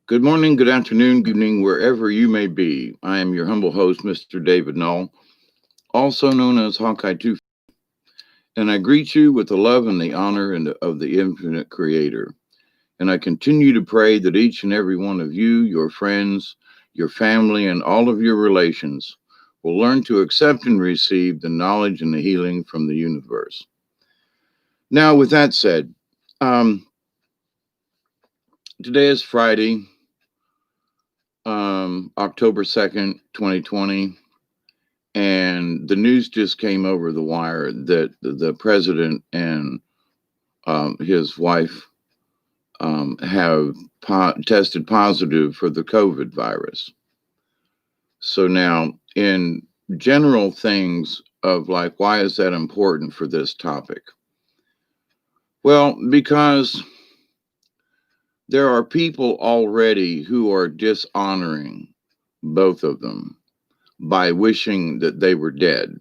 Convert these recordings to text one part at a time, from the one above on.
Good morning, good afternoon, good evening, wherever you may be. I am your humble host, Mr. David Null, also known as Hawkeye 2, and I greet you with the love and the honor of the infinite creator. And I continue to pray that each and every one of you, your friends, your family, and all of your relations will learn to accept and receive the knowledge and the healing from the universe. Now, with that said, um, today is Friday, October 2nd, 2020. And the news just came over the wire that the president and his wife have tested positive for the COVID virus. So now, in general things of like, why is that important for this topic? Well, because there are people already who are dishonoring both of them by wishing that they were dead,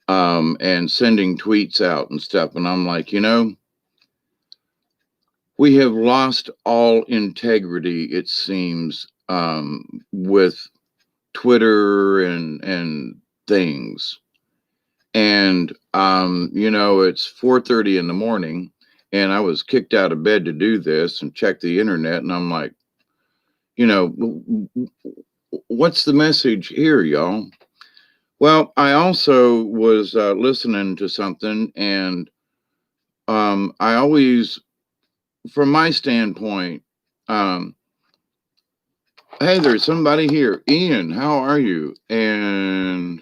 and sending tweets out and stuff. And I'm like, we have lost all integrity, it seems, with Twitter and things. And it's 4:30 in the morning, and I was kicked out of bed to do this and check the internet, and I'm like, you know, what's the message here, y'all? Well, I also was listening to something, and I always, from my standpoint, um, hey, there's somebody here. Ian, how are you? And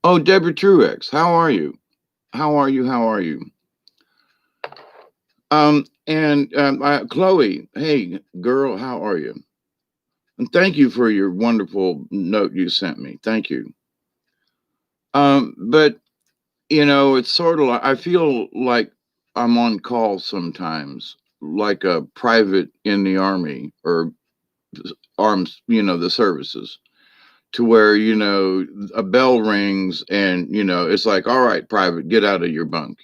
oh, Deborah Truex, how are you? How are you? How are you? Chloe, hey, girl, how are you? And thank you for your wonderful note you sent me. Thank you. But it's sort of like I feel like I'm on call sometimes, like a private in the army or arms, the services, to where a bell rings and it's like, all right, private, get out of your bunk.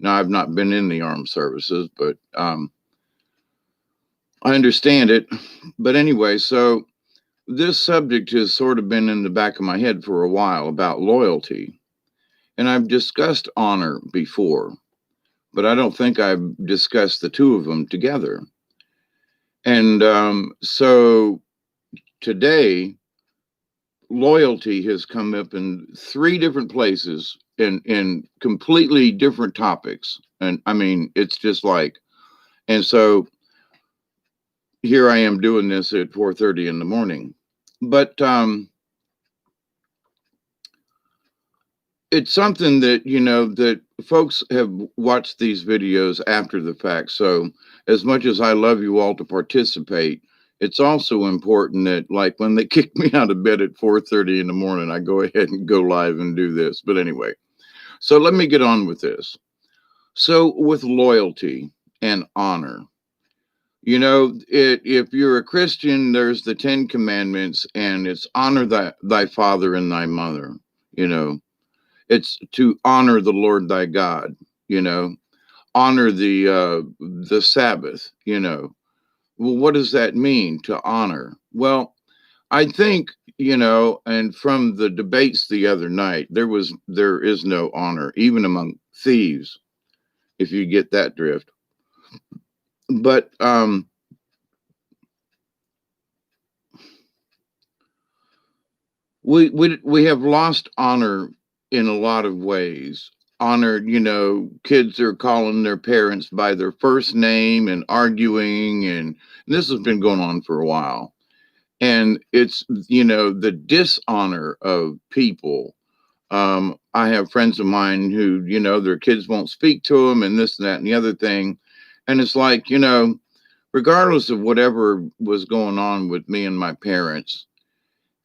Now I've not been in the armed services, but I understand it. But anyway, so this subject has sort of been in the back of my head for a while about loyalty, and I've discussed honor before, but I don't think I've discussed the two of them together. And so today, loyalty has come up in three different places in completely different topics. And I mean, it's just like, and so here I am doing this at 4:30 in the morning. But it's something that that folks have watched these videos after the fact. So as much as I love you all to participate, it's also important that, like, when they kick me out of bed at 4:30 in the morning, I go ahead and go live and do this. But anyway, so let me get on with this. So with loyalty and honor, if you're a Christian, there's the 10 commandments, and it's honor thy father and thy mother. you know it's to honor the Lord thy God, you know, honor the Sabbath. Well, what does that mean, to honor? Well, I think, and from the debates the other night, there is no honor, even among thieves, if you get that drift. But we have lost honor in a lot of ways. Honor, kids are calling their parents by their first name and arguing, and this has been going on for a while. And it's, the dishonor of people. I have friends of mine who, their kids won't speak to them, and this and that and the other thing. And it's like, regardless of whatever was going on with me and my parents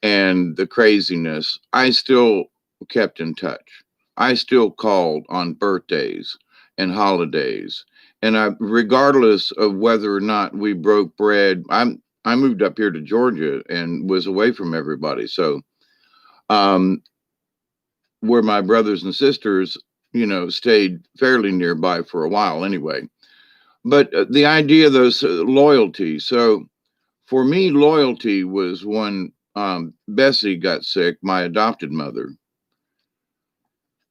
and the craziness, I still kept in touch. I still called on birthdays and holidays. And regardless of whether or not we broke bread, I moved up here to Georgia and was away from everybody. So, um, where my brothers and sisters, stayed fairly nearby for a while anyway. But the idea of those loyalty. So for me, loyalty was when Bessie got sick, my adopted mother,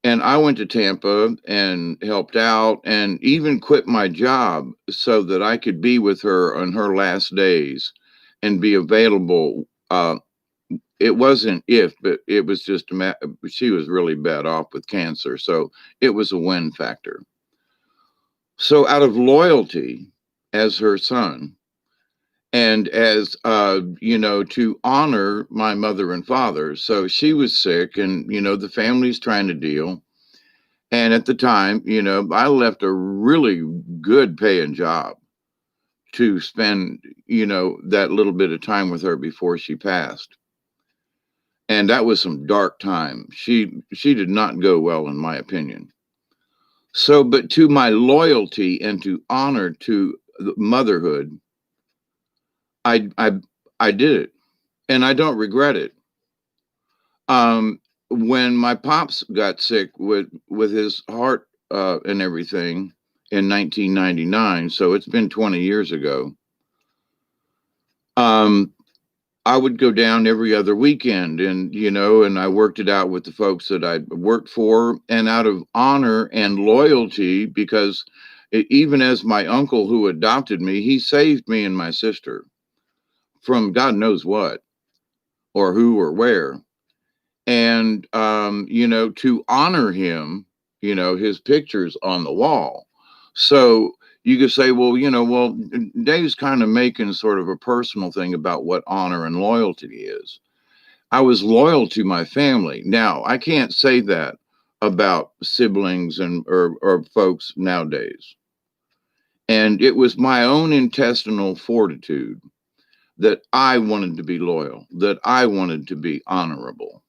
and I went to Tampa and helped out and even quit my job so that I could be with her on her last days and be available. It wasn't if, but it was just she was really bad off with cancer. So it was a win factor. So out of loyalty as her son, and as to honor my mother and father. So she was sick, and the family's trying to deal. And at the time, I left a really good paying job to spend, that little bit of time with her before she passed. And that was some dark time. She did not go well, in my opinion. So, but to my loyalty and to honor to motherhood, I I did it, and I don't regret it. Um, when my pops got sick with his heart and everything in 1999, so it's been 20 years ago. Um, I would go down every other weekend, and and I worked it out with the folks that I worked for, and out of honor and loyalty, because even as my uncle who adopted me, he saved me and my sister from God knows what or who or where. And to honor him, his pictures on the wall. So you could say, well, Dave's kind of making sort of a personal thing about what honor and loyalty is. I was loyal to my family. Now I can't say that about siblings and or folks nowadays. And it was my own intestinal fortitude that I wanted to be loyal, that I wanted to be honorable,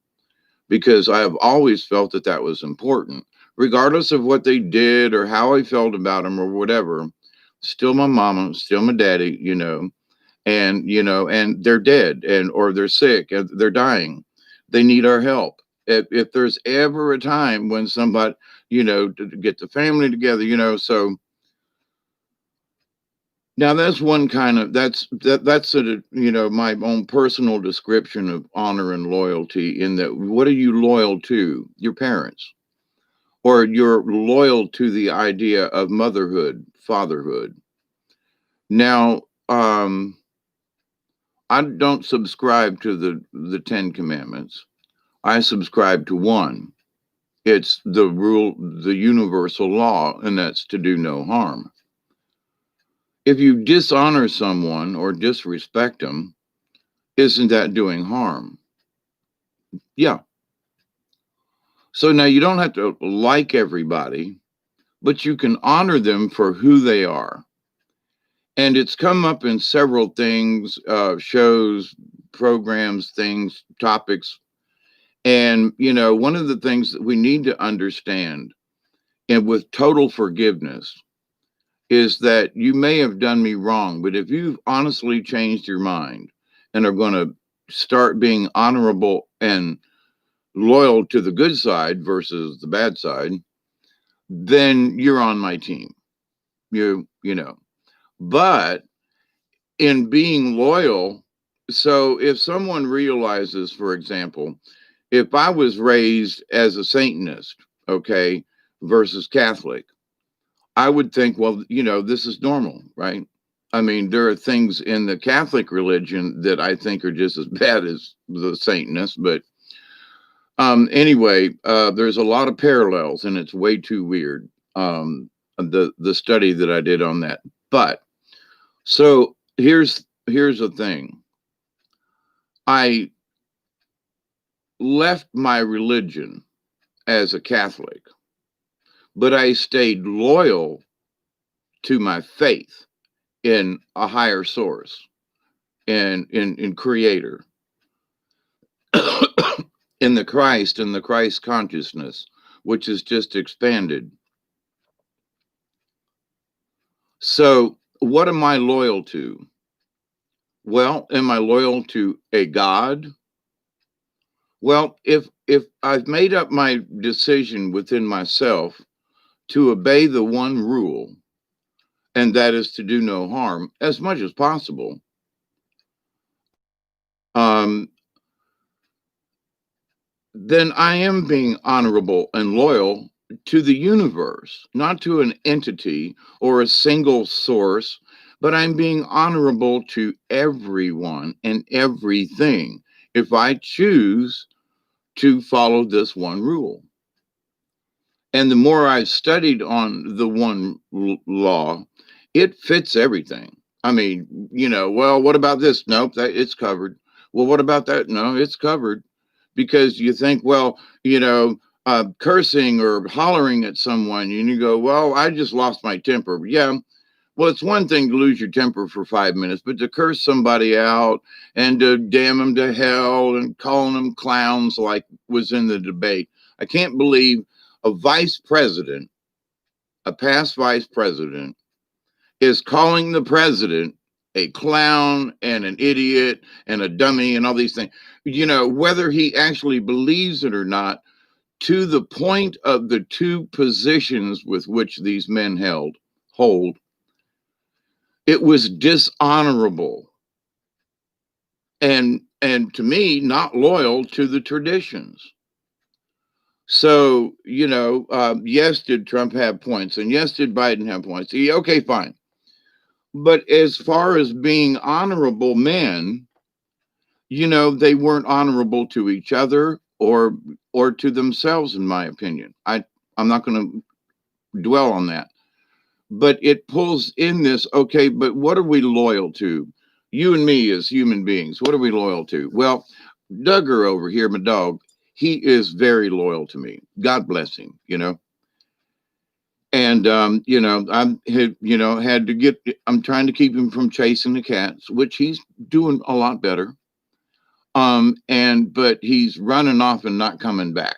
because I have always felt that that was important, regardless of what they did or how I felt about them or whatever. Still my mama, still my daddy, and they're dead and or they're sick, and they're dying. They need our help. If there's ever a time when somebody, to get the family together, so now that's one kind of that's my own personal description of honor and loyalty. In that, what are you loyal to? Your parents, or you're loyal to the idea of motherhood, fatherhood. Now, I don't subscribe to the Ten Commandments. I subscribe to one. It's the rule, the universal law, and that's to do no harm. If you dishonor someone or disrespect them, isn't that doing harm? Yeah. So now you don't have to like everybody, but you can honor them for who they are. And it's come up in several things, shows, programs, things, topics. And, one of the things that we need to understand, and with total forgiveness, is that you may have done me wrong, but if you've honestly changed your mind and are going to start being honorable and loyal to the good side versus the bad side, then you're on my team. You know. But in being loyal, so if someone realizes, for example, if I was raised as a Satanist, okay, versus Catholic, I would think, well, this is normal, right? I mean, there are things in the Catholic religion that I think are just as bad as the Satanists, but anyway, there's a lot of parallels, and it's way too weird. The study that I did on that, but so here's the thing. I left my religion as a Catholic, but I stayed loyal to my faith in a higher source and in creator, in the Christ consciousness, which is just expanded. So what am I loyal to? Well, am I loyal to a God? Well, if I've made up my decision within myself to obey the one rule, and that is to do no harm as much as possible, um, then I am being honorable and loyal to the universe, not to an entity or a single source, but I'm being honorable to everyone and everything if I choose to follow this one rule. And the more I've studied on the one law, it fits everything. I mean, well, what about this? Nope, that it's covered. Well, what about that? No, it's covered. Because you think, well, cursing or hollering at someone, and you go, well, I just lost my temper. Yeah, well, it's one thing to lose your temper for 5 minutes, but to curse somebody out and to damn them to hell and calling them clowns like was in the debate. I can't believe a vice president, a past vice president, is calling the president a clown and an idiot and a dummy and all these things. Whether he actually believes it or not, to the point of the two positions with which these men hold, it was dishonorable and to me not loyal to the traditions. So, yes, did Trump have points? And yes, did Biden have points? Yeah, okay, fine. But as far as being honorable men, they weren't honorable to each other or to themselves, in my opinion. I'm not going to dwell on that. But it pulls in this, okay, but what are we loyal to? You and me as human beings, what are we loyal to? Well, Duggar over here, my dog, he is very loyal to me. God bless him. And I'm trying to keep him from chasing the cats, which he's doing a lot better. But he's running off and not coming back.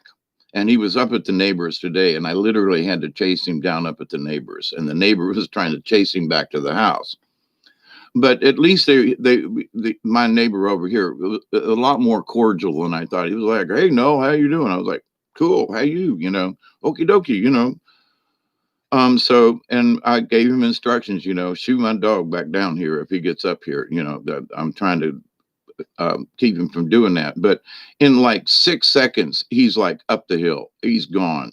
And he was up at the neighbors today, and I literally had to chase him down up at the neighbors, and the neighbor was trying to chase him back to the house. But at least my neighbor over here was a lot more cordial than I thought. He was like, "Hey, no, how you doing?" I was like, "Cool, how you? Okie dokie." So, and I gave him instructions. Shoot my dog back down here if he gets up here. That I'm trying to keep him from doing that. But in like 6 seconds, he's like up the hill. He's gone.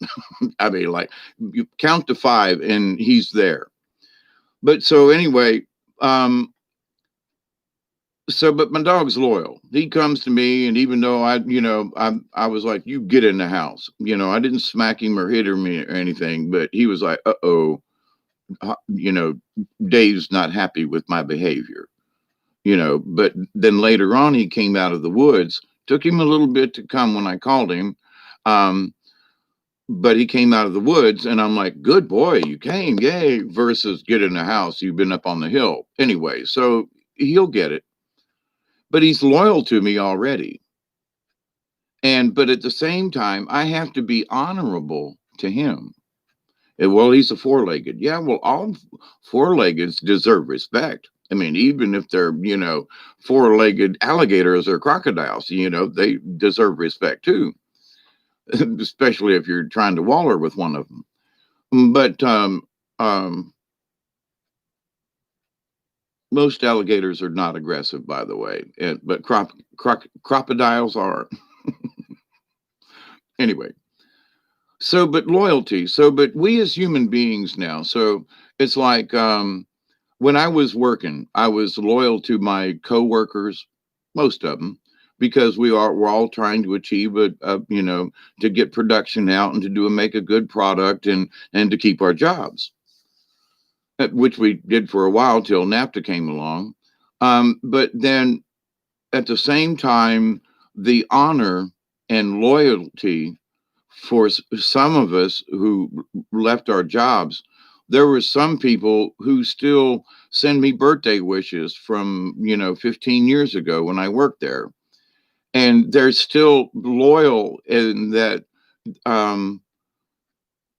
I mean, like you count to 5 and he's there. But so anyway, but my dog's loyal. He comes to me, and even though I was like, "You get in the house." I didn't smack him or hit him or anything, but he was like, "Uh-oh, Dave's not happy with my behavior." But then later on, he came out of the woods. Took him a little bit to come when I called him. But he came out of the woods, and I'm like, "Good boy, you came, yay," versus "Get in the house, you've been up on the hill." Anyway, so he'll get it. But he's loyal to me already. But at the same time, I have to be honorable to him. Well, he's a four-legged. Yeah, well, all four-leggeds deserve respect. I mean, even if they're, four-legged alligators or crocodiles, they deserve respect too, especially if you're trying to waller with one of them. But most alligators are not aggressive, by the way, but crocodiles are. Anyway, but loyalty. But we as human beings now, so it's like when I was working, I was loyal to my coworkers, most of them, because we're all trying to achieve to get production out and to make a good product and to keep our jobs, which we did for a while till NAFTA came along. But then at the same time, the honor and loyalty for some of us who left our jobs, there were some people who still send me birthday wishes from 15 years ago when I worked there, and they're still loyal in that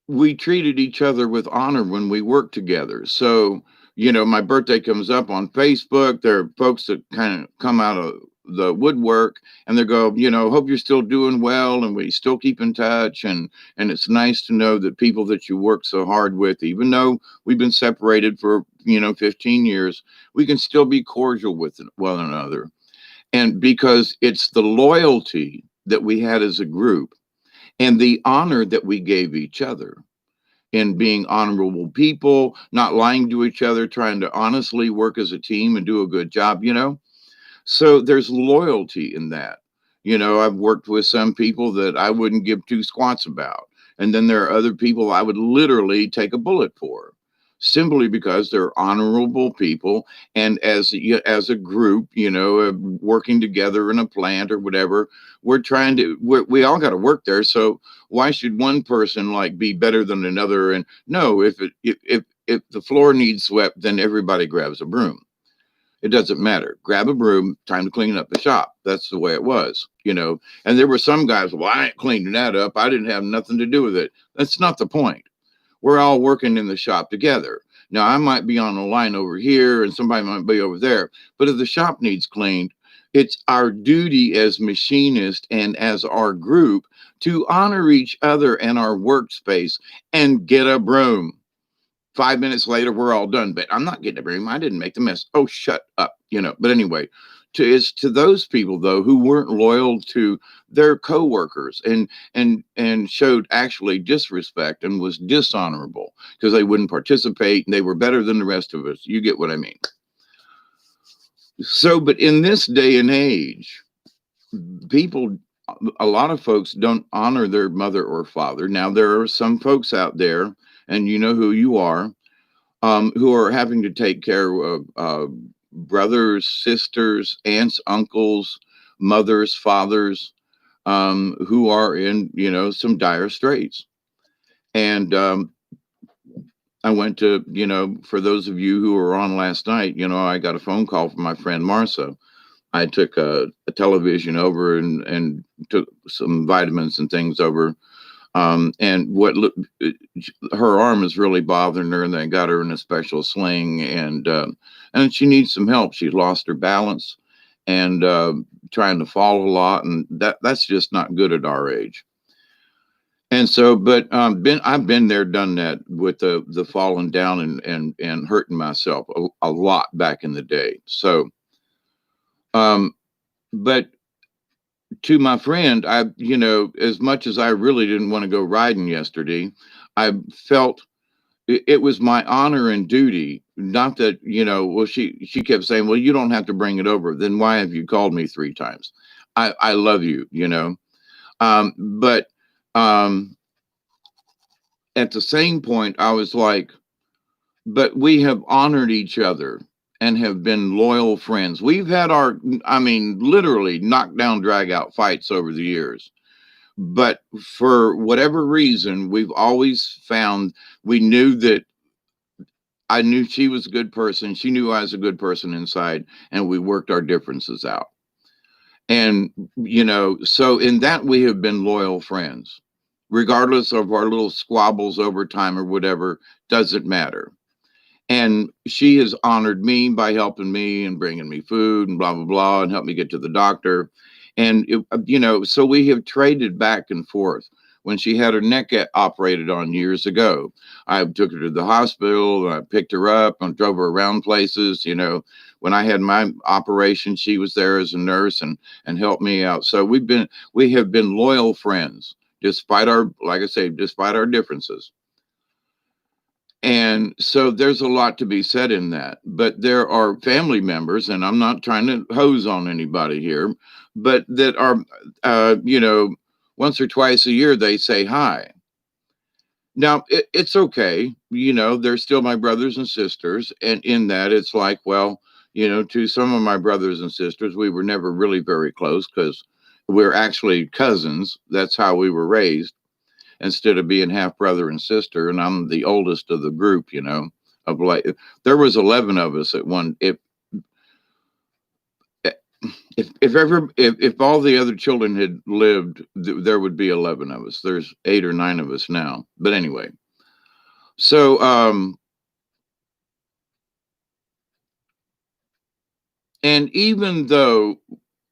we treated each other with honor when we worked together. So my birthday comes up on Facebook. There are folks that kind of come out of the woodwork, and they go, "Hope you're still doing well, and we still keep in touch." And it's nice to know that people that you work so hard with, even though we've been separated for 15 years, we can still be cordial with one another. And because it's the loyalty that we had as a group and the honor that we gave each other in being honorable people, not lying to each other, trying to honestly work as a team and do a good job. So there's loyalty in that. I've worked with some people that I wouldn't give two squats about. And then there are other people I would literally take a bullet for simply because they're honorable people. And as a group, working together in a plant or whatever, we all got to work there. So why should one person like be better than another? And no, if the floor needs swept, then everybody grabs a broom. It doesn't matter. Grab a broom, time to clean up the shop. That's the way it was. And there were some guys, well, I ain't cleaning that up. I didn't have nothing to do with it. That's not the point. We're all working in the shop together. Now, I might be on a line over here and somebody might be over there, but if the shop needs cleaned, it's our duty as machinists and as our group to honor each other and our workspace and get a broom. 5 minutes later, we're all done. But I'm not getting a broom. I didn't make the mess. Oh, shut up. But anyway, to those people though who weren't loyal to their coworkers and showed actually disrespect and was dishonorable because they wouldn't participate and they were better than the rest of us. You get what I mean? So, but in this day and age, people, a lot of folks don't honor their mother or father. Now, there are some folks out there, and you know who you are, who are having to take care of brothers, sisters, aunts, uncles, mothers, fathers, who are in, some dire straits. And I went to, for those of you who were on last night, I got a phone call from my friend Marcia. I took a television over and took some vitamins and things over. And her arm is really bothering her, and they got her in a special sling, and she needs some help. She's lost her balance and trying to fall a lot, and that's just not good at our age. And so, but I've been there, done that with the falling down and hurting myself a lot back in the day. So, um, but to my friend, as much as I really didn't want to go riding yesterday, I felt it was my honor and duty. Not that, well, she kept saying, well, you don't have to bring it over. Then why have you called me 3 times? I love you. But at the same point, I was like, but we have honored each other and have been loyal friends. We've had literally knockdown, drag out fights over the years. But for whatever reason, we've always found we knew that I knew she was a good person. She knew I was a good person inside, and we worked our differences out. And, so in that we have been loyal friends, regardless of our little squabbles over time or whatever, doesn't matter. And she has honored me by helping me and bringing me food and blah, blah, blah, and helped me get to the doctor. And, so we have traded back and forth. When she had her neck operated on years ago, I took her to the hospital, I picked her up and drove her around places. When I had my operation, she was there as a nurse and helped me out. So we have been loyal friends, despite like I say, despite our differences. And so there's a lot to be said in that. But there are family members, and I'm not trying to hose on anybody here, but that are, once or twice a year, they say hi. Now, it's okay. They're still my brothers and sisters. And in that, it's like, well, to some of my brothers and sisters, we were never really very close because we're actually cousins. That's how we were raised instead of being half brother and sister. And I'm the oldest of the group, of like, there was 11 of us at one. If all the other children had lived, there would be 11 of us. There's 8 or 9 of us now. But anyway, so, and even though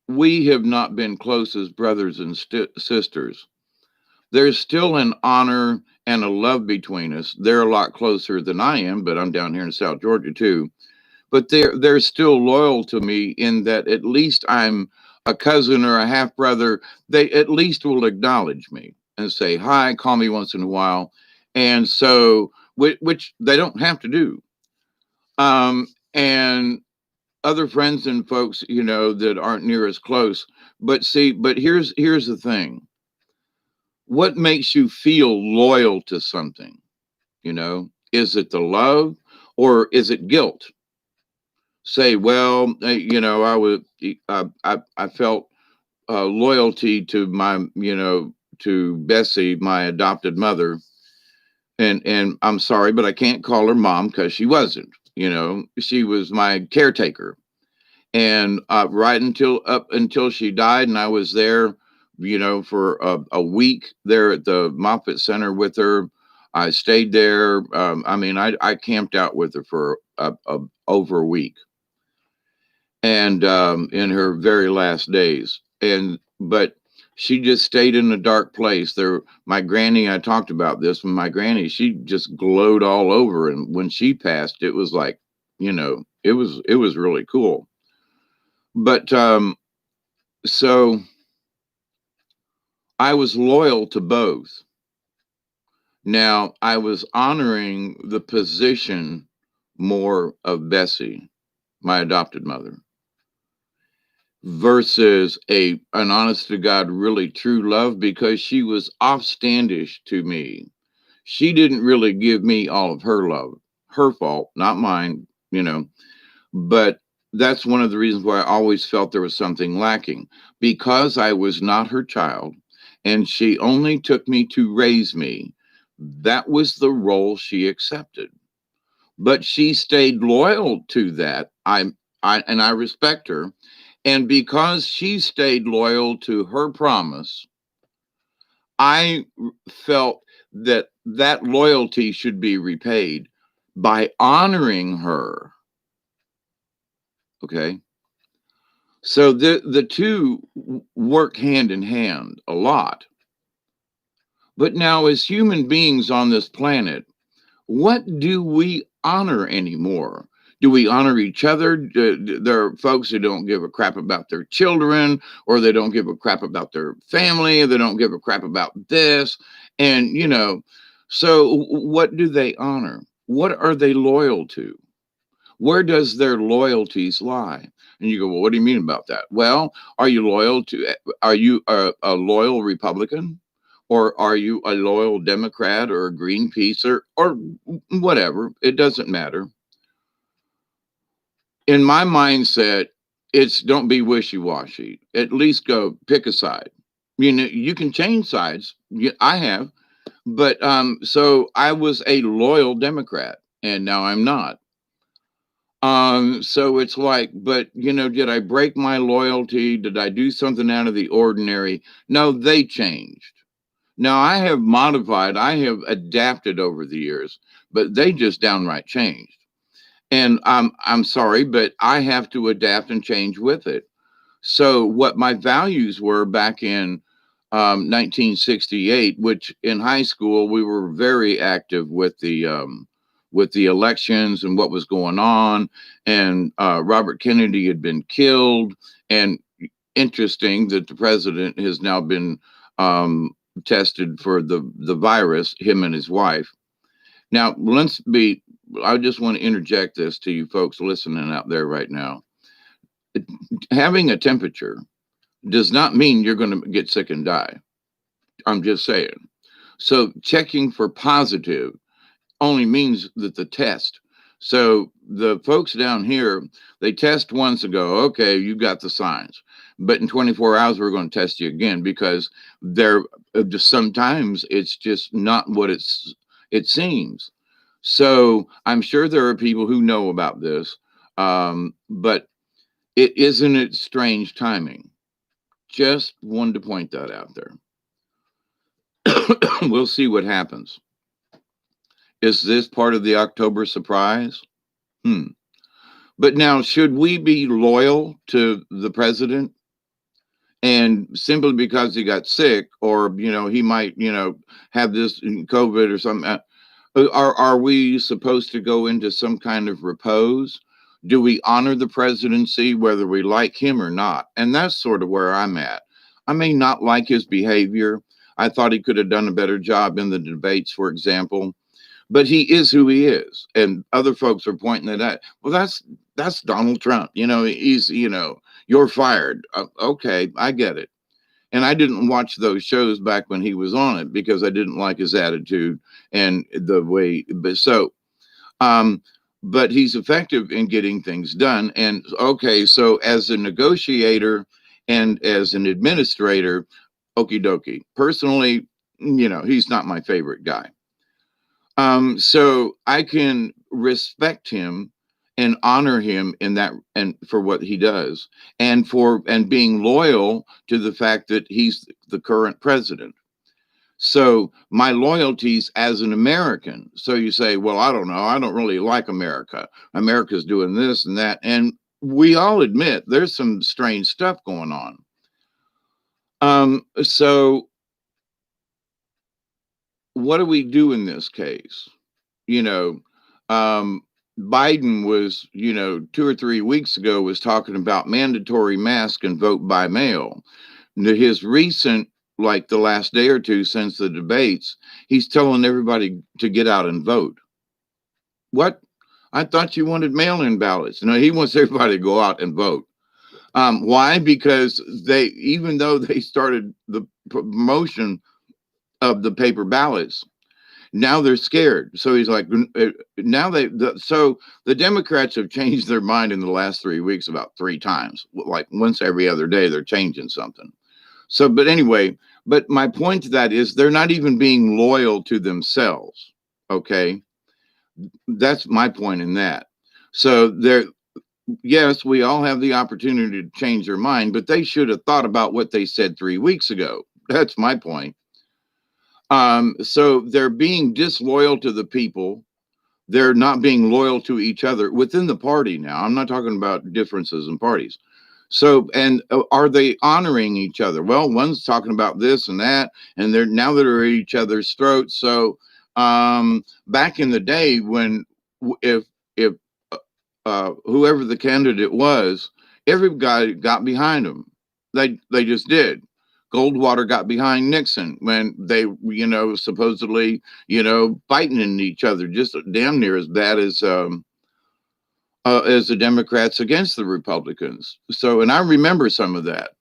we have not been close as brothers and sisters, there's still an honor and a love between us. They're a lot closer than I am, but I'm down here in South Georgia too. But they're still loyal to me in that at least I'm a cousin or a half brother. They at least will acknowledge me and say hi, call me once in a while, and so which they don't have to do. And other friends and folks, that aren't near as close. But see, but here's the thing. What makes you feel loyal to something? Is it the love or is it guilt? Say, well, I would, I felt loyalty to to Bessie, my adopted mother, and I'm sorry, but I can't call her mom because she wasn't. She was my caretaker, and right until she died, and I was there, for a week there at the Moffett Center with her. I stayed there. I mean, I camped out with her for over a week, and in her very last days. And but she just stayed in a dark place. There, my granny. I talked about this with my granny. She just glowed all over, and when she passed, it was like, it was really cool. But so I was loyal to both. Now I was honoring the position more of Bessie, my adopted mother, versus an honest to God, really true love, because she was offstandish to me. She didn't really give me all of her love. Her fault, not mine, But that's one of the reasons why I always felt there was something lacking, because I was not her child and she only took me to raise me. That was the role she accepted. But she stayed loyal to that. I respect her. And because she stayed loyal to her promise, I felt that that loyalty should be repaid by honoring her. Okay. So the two work hand in hand a lot. But now, as human beings on this planet, what do we honor anymore? Do we honor each other? There are folks who don't give a crap about their children, or they don't give a crap about their family, or they don't give a crap about this. And, so what do they honor? What are they loyal to? Where does their loyalties lie? And you go, well, what do you mean about that? Well, are you a loyal Republican? Or are you a loyal Democrat or a Greenpeace or whatever? It doesn't matter. In my mindset, it's don't be wishy-washy. At least go pick a side. You can change sides. I have. But so I was a loyal Democrat, and now I'm not. So it's like, but did I break my loyalty? Did I do something out of the ordinary? No, they changed. Now I have modified, I have adapted over the years, but they just downright changed. And I'm sorry, but I have to adapt and change with it. So what my values were back in 1968, which in high school we were very active with the elections and what was going on, and Robert Kennedy had been killed, and interesting that the president has now been um, tested for the virus, him and his wife. Now, I just want to interject this to you folks listening out there right now. Having a temperature does not mean you're going to get sick and die. I'm just saying. So checking for positive only means that the test. So the folks down here, they test once and go, okay, you got the signs. But in 24 hours, we're going to test you again, because they're just sometimes it's just not what it seems. So I'm sure there are people who know about this, but isn't it strange timing? Just wanted to point that out there. We'll see what happens. Is this part of the October surprise? But now, should we be loyal to the president? And simply because he got sick, or he might have this COVID or something, are we supposed to go into some kind of repose? Do we honor the presidency whether we like him or not? And that's sort of where I'm at. I may not like his behavior. I thought he could have done a better job in the debates, for example, but he is who he is, and other folks are pointing at that. Well, that's Donald Trump. He's you're fired. Okay, I get it. And I didn't watch those shows back when he was on it because I didn't like his attitude and the way. Um, but he's effective in getting things done. And okay, so as a negotiator and as an administrator, okie dokie. Personally, he's not my favorite guy. So I can respect him and honor him in that, and for what he does, and being loyal to the fact that he's the current president. So my loyalties as an American. So you say, well, I don't know, I don't really like America. America's doing this and that, and we all admit there's some strange stuff going on. So what do we do in this case? you know, um, Biden was, 2 or 3 weeks ago, was talking about mandatory mask and vote by mail. His recent, like the last day or two since the debates, he's telling everybody to get out and vote. What? I thought you wanted mail-in ballots. No, he wants everybody to go out and vote. Why? Because even though they started the promotion of the paper ballots, now they're scared. So he's like, now so the Democrats have changed their mind in the last 3 weeks about 3 times. Like once every other day, they're changing something. So, but anyway, but my point to that is they're not even being loyal to themselves. Okay. That's my point in that. So yes, we all have the opportunity to change their mind, but they should have thought about what they said 3 weeks ago. That's my point. So they're being disloyal to the people. They're not being loyal to each other within the party now. I'm not talking about differences in parties. So, and are they honoring each other? Well, one's talking about this and that, and they're at each other's throats. So, back in the day when, if whoever the candidate was, everybody got behind him. They just did. Goldwater got behind Nixon when they, supposedly, fighting in each other, just damn near as bad as the Democrats against the Republicans. So, and I remember some of that.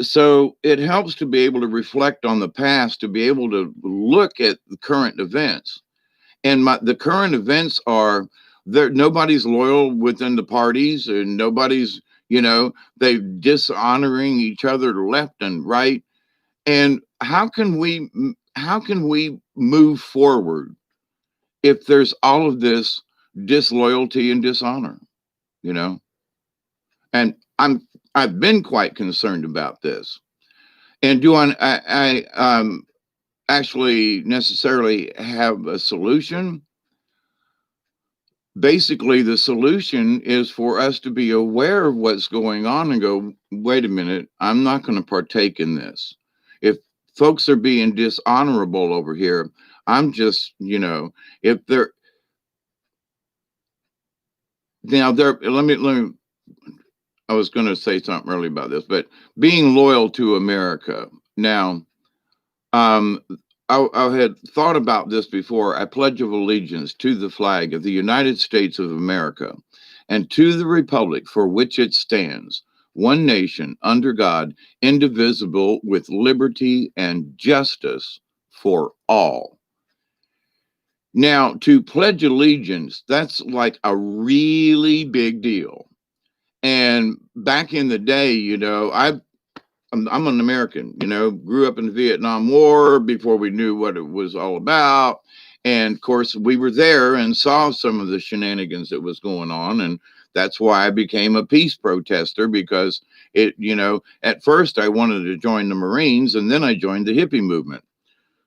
So it helps to be able to reflect on the past, to be able to look at the current events. And the current events are there. Nobody's loyal within the parties, and nobody's, they dishonoring each other left and right. And how can we move forward if there's all of this disloyalty and dishonor, you know? And I've been quite concerned about this. And do I actually necessarily have a solution? Basically, the solution is for us to be aware of what's going on and go, wait a minute, I'm not going to partake in this. If folks are being dishonorable over here, I'm just, if they're now there, let me, I was going to say something earlier about this, but being loyal to America. Now, um, I had thought about this before. I pledge of allegiance to the flag of the United States of America and to the republic for which it stands, one nation under God, indivisible, with liberty and justice for all. Now, to pledge allegiance, that's like a really big deal. And back in the day, I'm an American, grew up in the Vietnam War before we knew what it was all about. And of course, we were there and saw some of the shenanigans that was going on. And that's why I became a peace protester, because at first I wanted to join the Marines, and then I joined the hippie movement.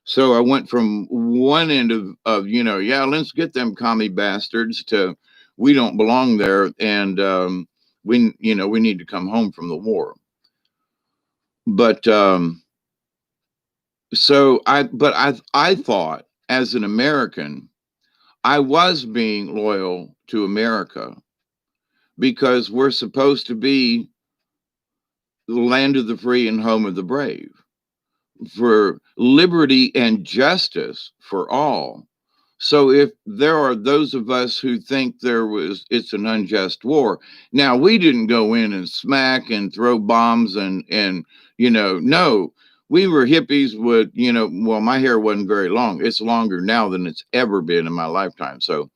So I went from one end of yeah, let's get them commie bastards, to we don't belong there. And we need to come home from the war. But so I thought as an American, I was being loyal to America because we're supposed to be the land of the free and home of the brave, for liberty and justice for all. So if there are those of us who think it's an unjust war, now we didn't go in and smack and throw bombs and no, we were hippies with, well, my hair wasn't very long. It's longer now than it's ever been in my lifetime. So,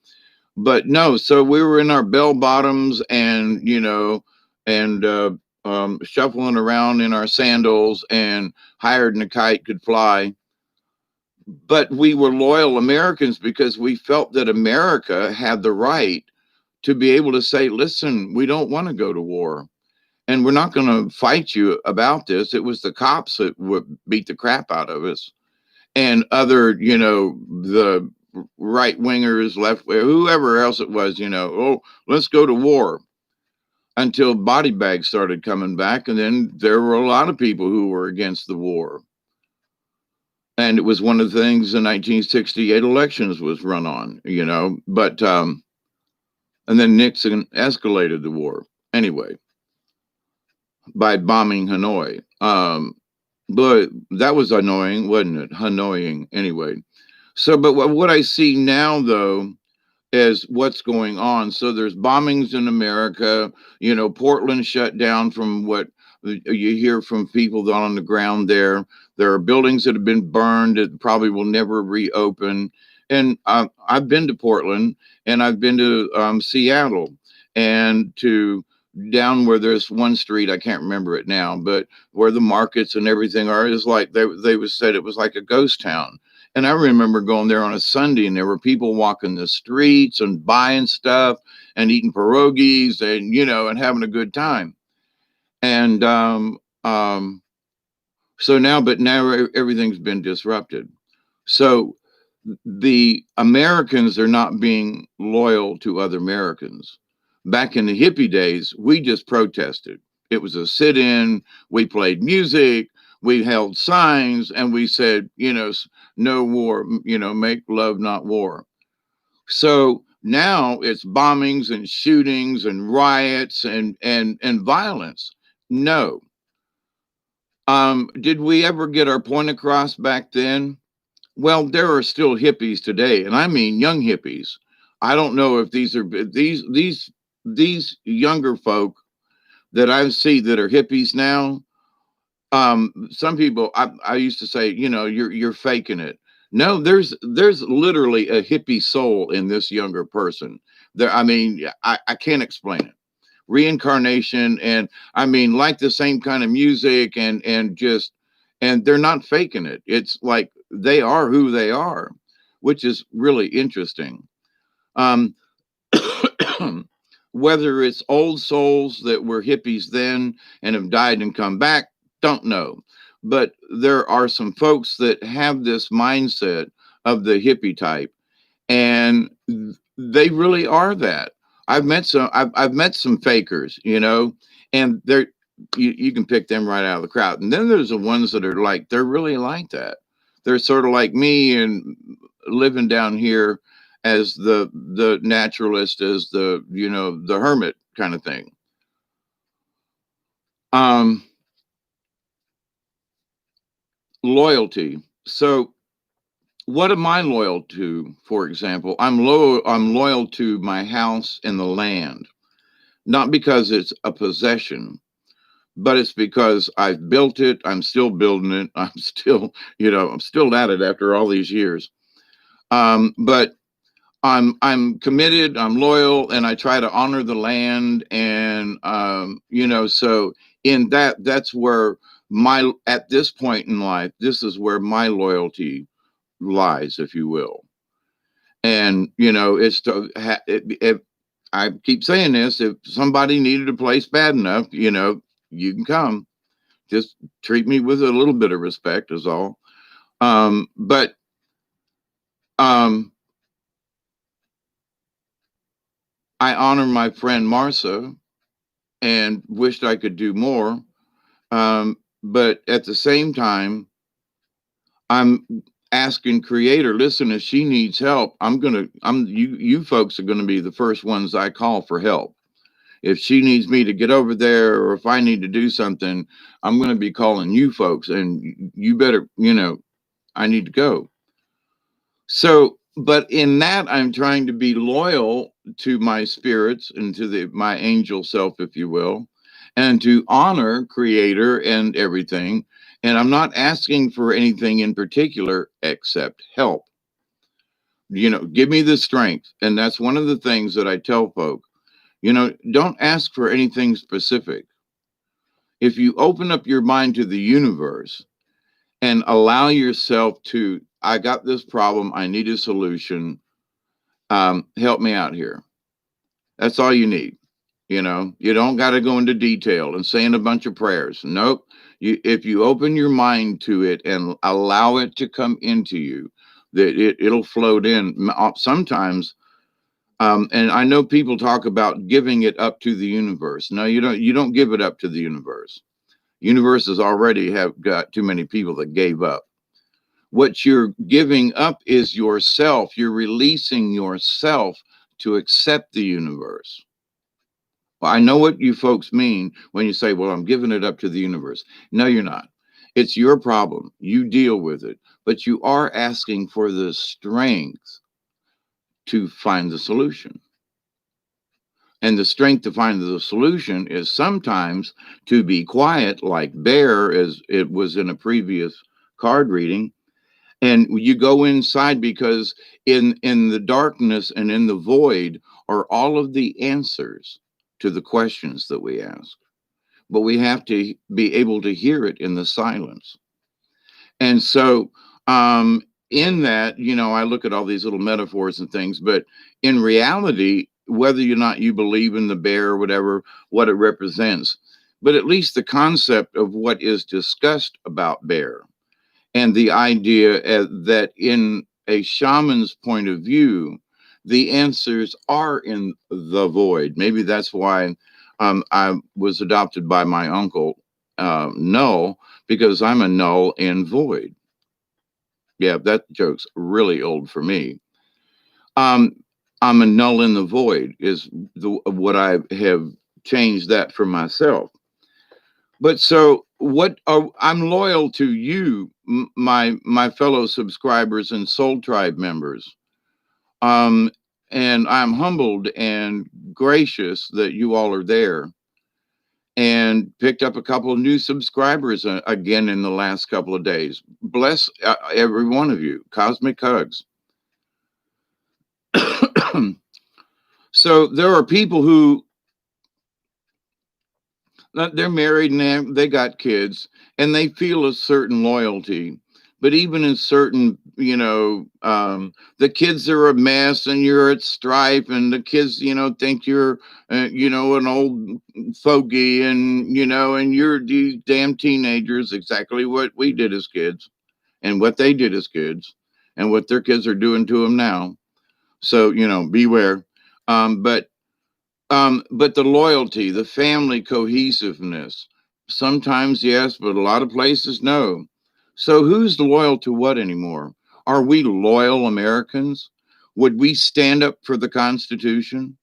but no, so we were in our bell bottoms and, shuffling around in our sandals and hired and a kite could fly. But we were loyal Americans because we felt that America had the right to be able to say, listen, we don't want to go to war and we're not going to fight you about this. It was the cops that would beat the crap out of us and other, the right wingers, left, whoever else it was, oh, let's go to war, until body bags started coming back. And then there were a lot of people who were against the war. And it was one of the things the 1968 elections was run on, but, and then Nixon escalated the war anyway by bombing Hanoi. But that was annoying, wasn't it? Hanoi anyway. So, but what I see now, though, is what's going on. So there's bombings in America. Portland shut down from what you hear from people on the ground there. There are buildings that have been burned that probably will never reopen. And I've been to Portland and I've been to Seattle and to down where there's one street, I can't remember it now, but where the markets and everything are, is like they was said it was like a ghost town. And I remember going there on a Sunday and there were people walking the streets and buying stuff and eating pierogies and, and having a good time. And so now, but now everything's been disrupted. So the Americans are not being loyal to other Americans. Back in the hippie days, we just protested. It was a sit in, we played music, we held signs, and we said, no war, make love, not war. So now it's bombings and shootings and riots and violence. No. Did we ever get our point across back then? Well, there are still hippies today, and I mean young hippies. I don't know if these younger folk that I see that are hippies now. Some people I used to say, you're faking it. No, there's literally a hippie soul in this younger person. There, I mean, I can't explain it. Reincarnation, and I mean, like the same kind of music, and they're not faking it. It's like they are who they are, which is really interesting. Um, Whether it's old souls that were hippies then and have died and come back, don't know. But there are some folks that have this mindset of the hippie type, and they really are that. I've met some fakers, and you can pick them right out of the crowd. And then there's the ones that are like they're really like that. They're sort of like me and living down here as the naturalist, as the hermit kind of thing. Um, Loyalty. So what am I loyal to? For example, I'm loyal to my house and the land, not because it's a possession, but it's because I've built it. I'm still building it. I'm still at it after all these years. But I'm committed, I'm loyal, and I try to honor the land. And so in that's where my at this point in life, this is where my loyalty lies, if you will. And it's to if I keep saying this, if somebody needed a place bad enough, you can come. Just treat me with a little bit of respect, is all. But um, I honor my friend Marcia and wished I could do more. but at the same time, I'm asking creator, listen, if she needs help, you folks are going to be the first ones I call for help. If she needs me to get over there, or if I need to do something, I'm going to be calling you folks, and you better, I need to go. So, but in that, I'm trying to be loyal to my spirits and to my angel self, if you will, and to honor creator and everything. And I'm not asking for anything in particular except help. Give me the strength. And that's one of the things that I tell folk. Don't ask for anything specific. If you open up your mind to the universe and allow yourself to, I got this problem, I need a solution, help me out here. That's all you need. You don't got to go into detail and saying a bunch of prayers. Nope. If you open your mind to it and allow it to come into you, that it'll float in. Sometimes, and I know people talk about giving it up to the universe. No, you don't. You don't give it up to the universe. Universes already have got too many people that gave up. What you're giving up is yourself. You're releasing yourself to accept the universe. Well, I know what you folks mean when you say, well, I'm giving it up to the universe. No, you're not. It's your problem. You deal with it. But you are asking for the strength to find the solution. And the strength to find the solution is sometimes to be quiet, like Bear, as it was in a previous card reading. And you go inside because in the darkness and in the void are all of the answers to the questions that we ask. But we have to be able to hear it in the silence. And so, in that, I look at all these little metaphors and things, but in reality, whether or not you believe in the bear or whatever, what it represents, but at least the concept of what is discussed about bear and the idea that in a shaman's point of view, the answers are in the void. Maybe that's why I was adopted by my uncle, Null, because I'm a null and void. Yeah, that joke's really old for me. Um, I'm a null in the void is what I have changed that for myself. But so what I'm loyal to you, my fellow subscribers and Soul Tribe members. Um, and I'm humbled and gracious that you all are there, and picked up a couple of new subscribers again in the last couple of days. Bless every one of you. Cosmic hugs. So there are people who they're married and they got kids and they feel a certain loyalty, but even in certain, the kids are a mess and you're at strife, and the kids, think you're an old fogey, and and you're these damn teenagers, exactly what we did as kids and what they did as kids and what their kids are doing to them now. So beware. But but the loyalty, the family cohesiveness, sometimes yes, but a lot of places no. So who's loyal to what anymore? Are we loyal Americans? Would we stand up for the Constitution?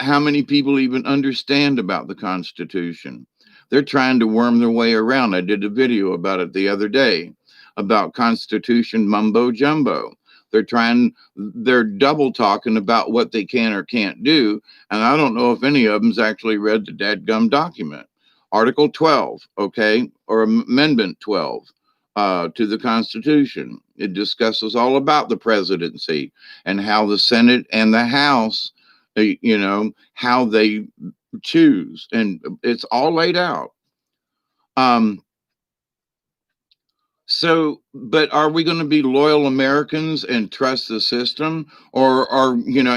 How many people even understand about the Constitution? They're trying to worm their way around. I did a video about it the other day about Constitution mumbo jumbo. They're double talking about what they can or can't do. And I don't know if any of them's actually read the dadgum document. Article 12, okay, or Amendment 12 to the Constitution. It discusses all about the presidency and how the Senate and the House, how they choose. And it's all laid out. Um, So, but are we going to be loyal Americans and trust the system? Or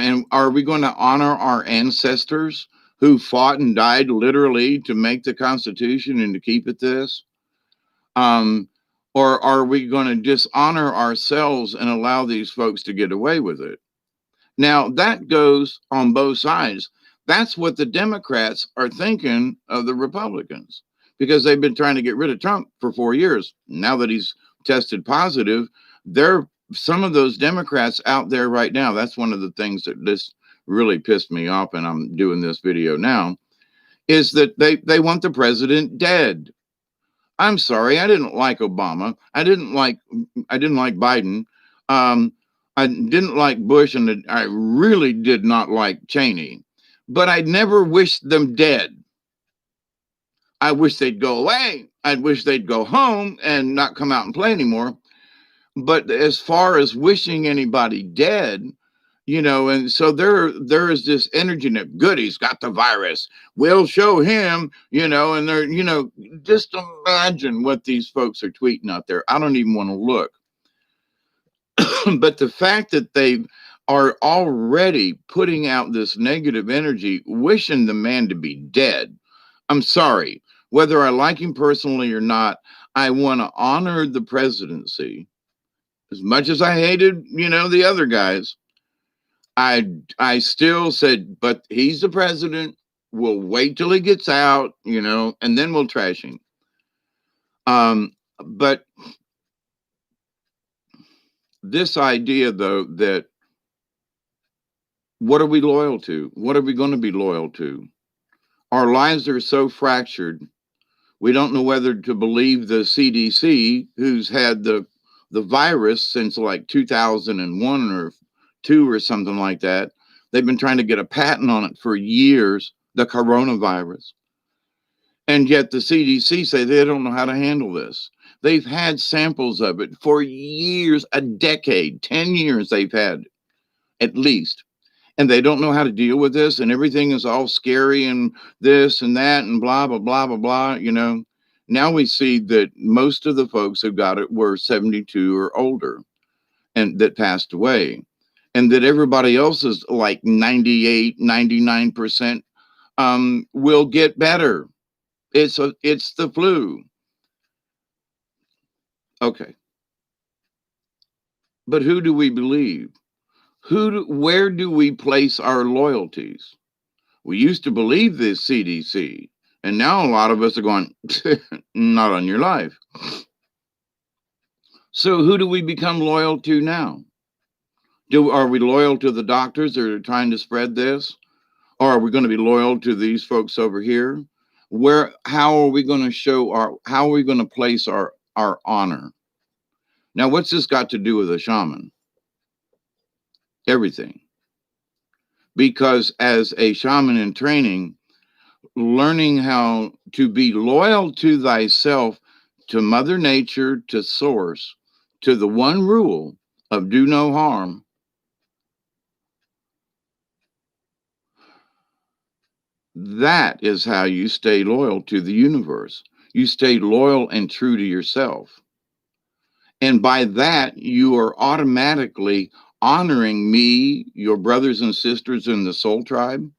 and are we going to honor our ancestors who fought and died literally to make the Constitution and to keep it this? Um, or are we going to dishonor ourselves and allow these folks to get away with it? Now, that goes on both sides. That's what the Democrats are thinking of the Republicans. because they've been trying to get rid of Trump for 4 years. Now that he's tested positive, there some of those Democrats out there right now. That's one of the things that this really pissed me off, and I'm doing this video now, is that they want the president dead. I'm sorry, I didn't like Obama. I didn't like Biden. Um, I didn't like Bush, and I really did not like Cheney. But I never wished them dead. I wish they'd go away. I wish they'd go home and not come out and play anymore. But as far as wishing anybody dead, and so there is this energy that good, he's got the virus. We'll show him, and they're, just imagine what these folks are tweeting out there. I don't even want to look. But the fact that they are already putting out this negative energy, wishing the man to be dead. I'm sorry, whether I like him personally or not, I want to honor the presidency. As much as I hated, the other guys, I still said, but he's the president. We'll wait till he gets out, and then we'll trash him. But this idea, though, that what are we loyal to? What are we going to be loyal to? Our lives are so fractured. We don't know whether to believe the CDC, who's had the virus since like 2001 or two or something like that. They've been trying to get a patent on it for years, the coronavirus. And yet the CDC say they don't know how to handle this. They've had samples of it for years, a decade, 10 years they've had at least. And they don't know how to deal with this, and everything is all scary and this and that and blah, blah, blah, blah, blah. Now we see that most of the folks who got it were 72 or older and that passed away. And that everybody else is like 98, 99% will get better. It's the flu. Okay. But who do we believe? Where do we place our loyalties? We used to believe this CDC, and now a lot of us are going, not on your life. So who do we become loyal to now? Are we loyal to the doctors that are trying to spread this? Or are we going to be loyal to these folks over here? How are we going to place our honor? Now, what's this got to do with a shaman? Everything. Because as a shaman in training, learning how to be loyal to thyself, to Mother Nature, to Source, to the one rule of do no harm. That is how you stay loyal to the universe. You stay loyal and true to yourself. And by that, you are automatically honoring me, your brothers and sisters in the soul tribe,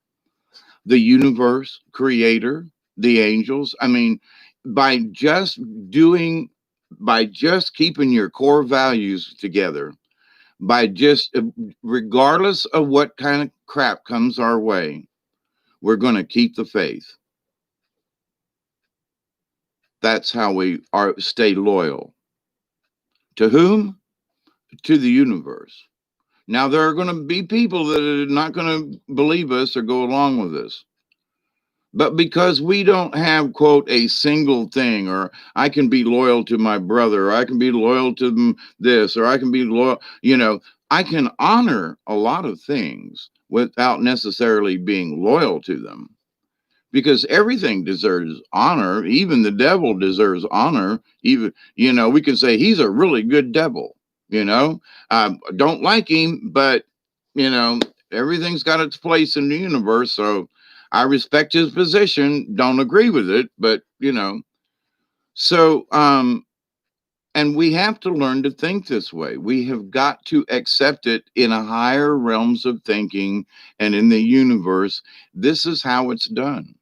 the universe, creator, the angels. I mean, by just keeping your core values together, regardless of what kind of crap comes our way, we're going to keep the faith. That's how we stay loyal. To whom? To the universe. Now, there are going to be people that are not going to believe us or go along with us. But because we don't have, quote, a single thing, or I can be loyal to my brother, or I can be loyal to this, or I can be loyal, I can honor a lot of things without necessarily being loyal to them. Because everything deserves honor. Even the devil deserves honor. Even, we can say he's a really good devil, don't like him, but, everything's got its place in the universe. So I respect his position, don't agree with it, but, so, and we have to learn to think this way. We have got to accept it in a higher realms of thinking and in the universe. This is how it's done.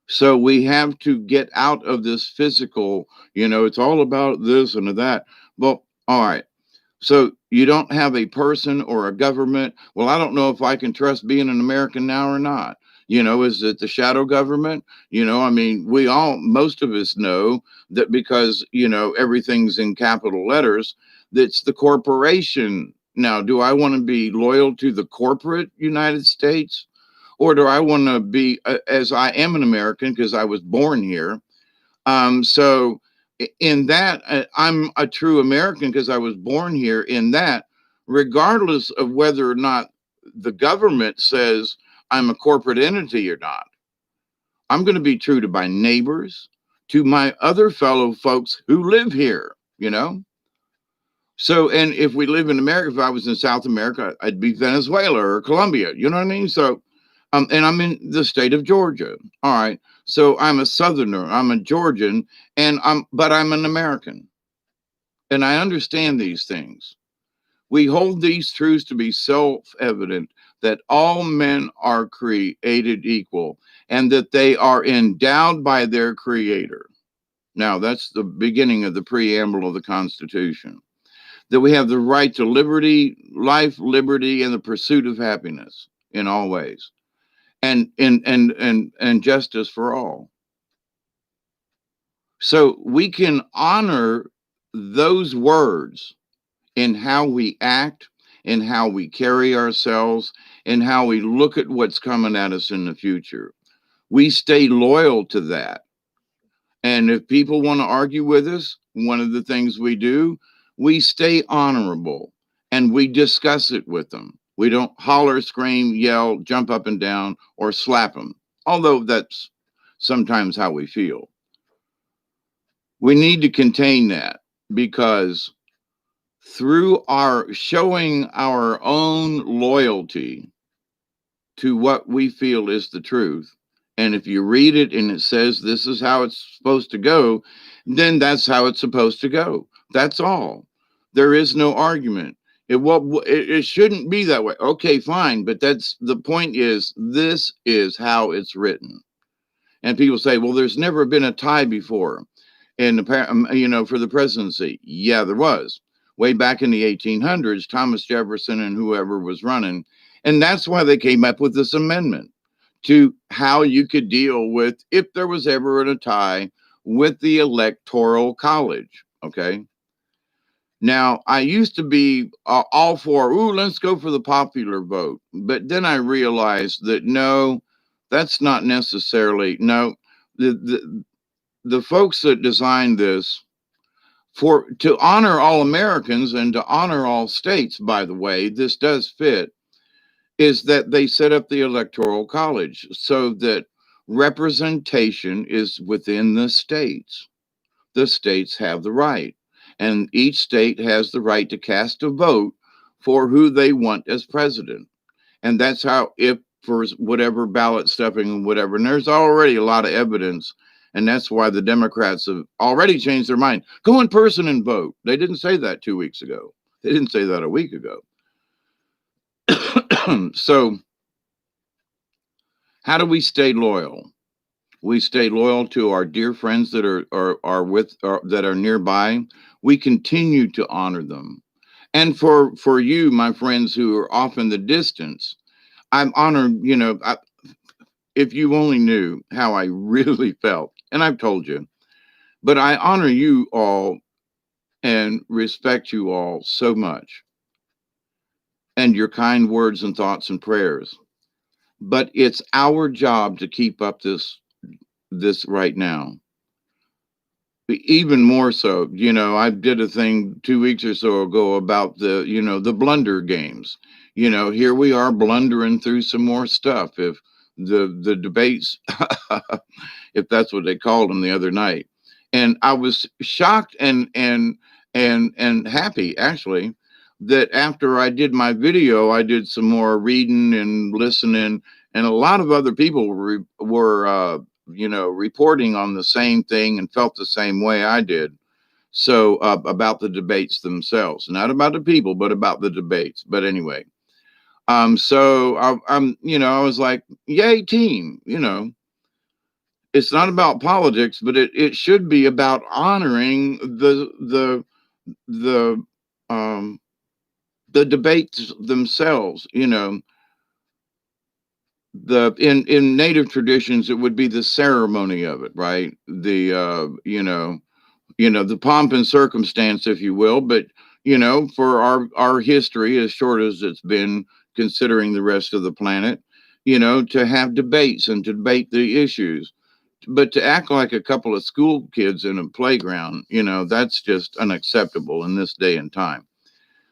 So we have to get out of this physical, it's all about this and that. Well, all right. So you don't have a person or a government. Well, I don't know if I can trust being an American now or not. Is it the shadow government? I mean, most of us know that because, everything's in capital letters, that's the corporation. Now, do I want to be loyal to the corporate United States? Or do I want to be, as I am an American because I was born here? So in that, I'm a true American because I was born here. In that, regardless of whether or not the government says I'm a corporate entity or not, I'm going to be true to my neighbors, to my other fellow folks who live here, So, and if we live in America, if I was in South America, I'd be Venezuela or Colombia. You know what I mean? So, and I'm in the state of Georgia. All right. So I'm a Southerner. I'm a Georgian, but I'm an American, and I understand these things. We hold these truths to be self-evident that all men are created equal, and that they are endowed by their Creator. Now, that's the beginning of the preamble of the Constitution, that we have the right to liberty, life, liberty, and the pursuit of happiness in all ways, and justice for all. So we can honor those words in how we act, in how we carry ourselves, in how we look at what's coming at us in the future. We stay loyal to that. And if people want to argue with us, one of the things we do, we stay honorable and we discuss it with them. We don't holler, scream, yell, jump up and down, or slap them, although that's sometimes how we feel. We need to contain that because through our showing our own loyalty to what we feel is the truth. And if you read it and it says this is how it's supposed to go, then that's how it's supposed to go. That's all. There is no argument. It shouldn't be that way. Okay, fine, but that's the point. Is this is how it's written? And people say, well, there's never been a tie before, and for the presidency. Yeah, there was way back in the 1800s. Thomas Jefferson and whoever was running, and that's why they came up with this amendment to how you could deal with if there was ever a tie with the electoral college. Okay. Now, I used to be all for, let's go for the popular vote. But then I realized that no, that's not necessarily, no, the folks that designed this for to honor all Americans and to honor all states, by the way, this does fit, is that they set up the electoral college so that representation is within the states. The states have the right, and each state has the right to cast a vote for who they want as president. And that's how, if for whatever ballot stuffing and whatever, and there's already a lot of evidence. And that's why the Democrats have already changed their mind. Go in person and vote. They didn't say that 2 weeks ago. They didn't say that a week ago. So, how do we stay loyal? We stay loyal to our dear friends that that are nearby. We continue to honor them. And for you, my friends who are off in the distance, I'm honored. If you only knew how I really felt, and I've told you, but I honor you all and respect you all so much, and your kind words and thoughts and prayers. But it's our job to keep up this right now. Even more so, I did a thing 2 weeks or so ago about the blunder games. Here we are blundering through some more stuff. If the debates, if that's what they called them the other night, and I was shocked and happy actually that after I did my video, I did some more reading and listening, and a lot of other people were reporting on the same thing and felt the same way I did. So about the debates themselves, not about the people, but about the debates. But anyway, so I was like, yay, team. It's not about politics, but it should be about honoring the um the debates themselves. The in native traditions, it would be the ceremony of it, right? The the pomp and circumstance, if you will. But for our history, as short as it's been, considering the rest of the planet, to have debates and to debate the issues, but to act like a couple of school kids in a playground, that's just unacceptable in this day and time.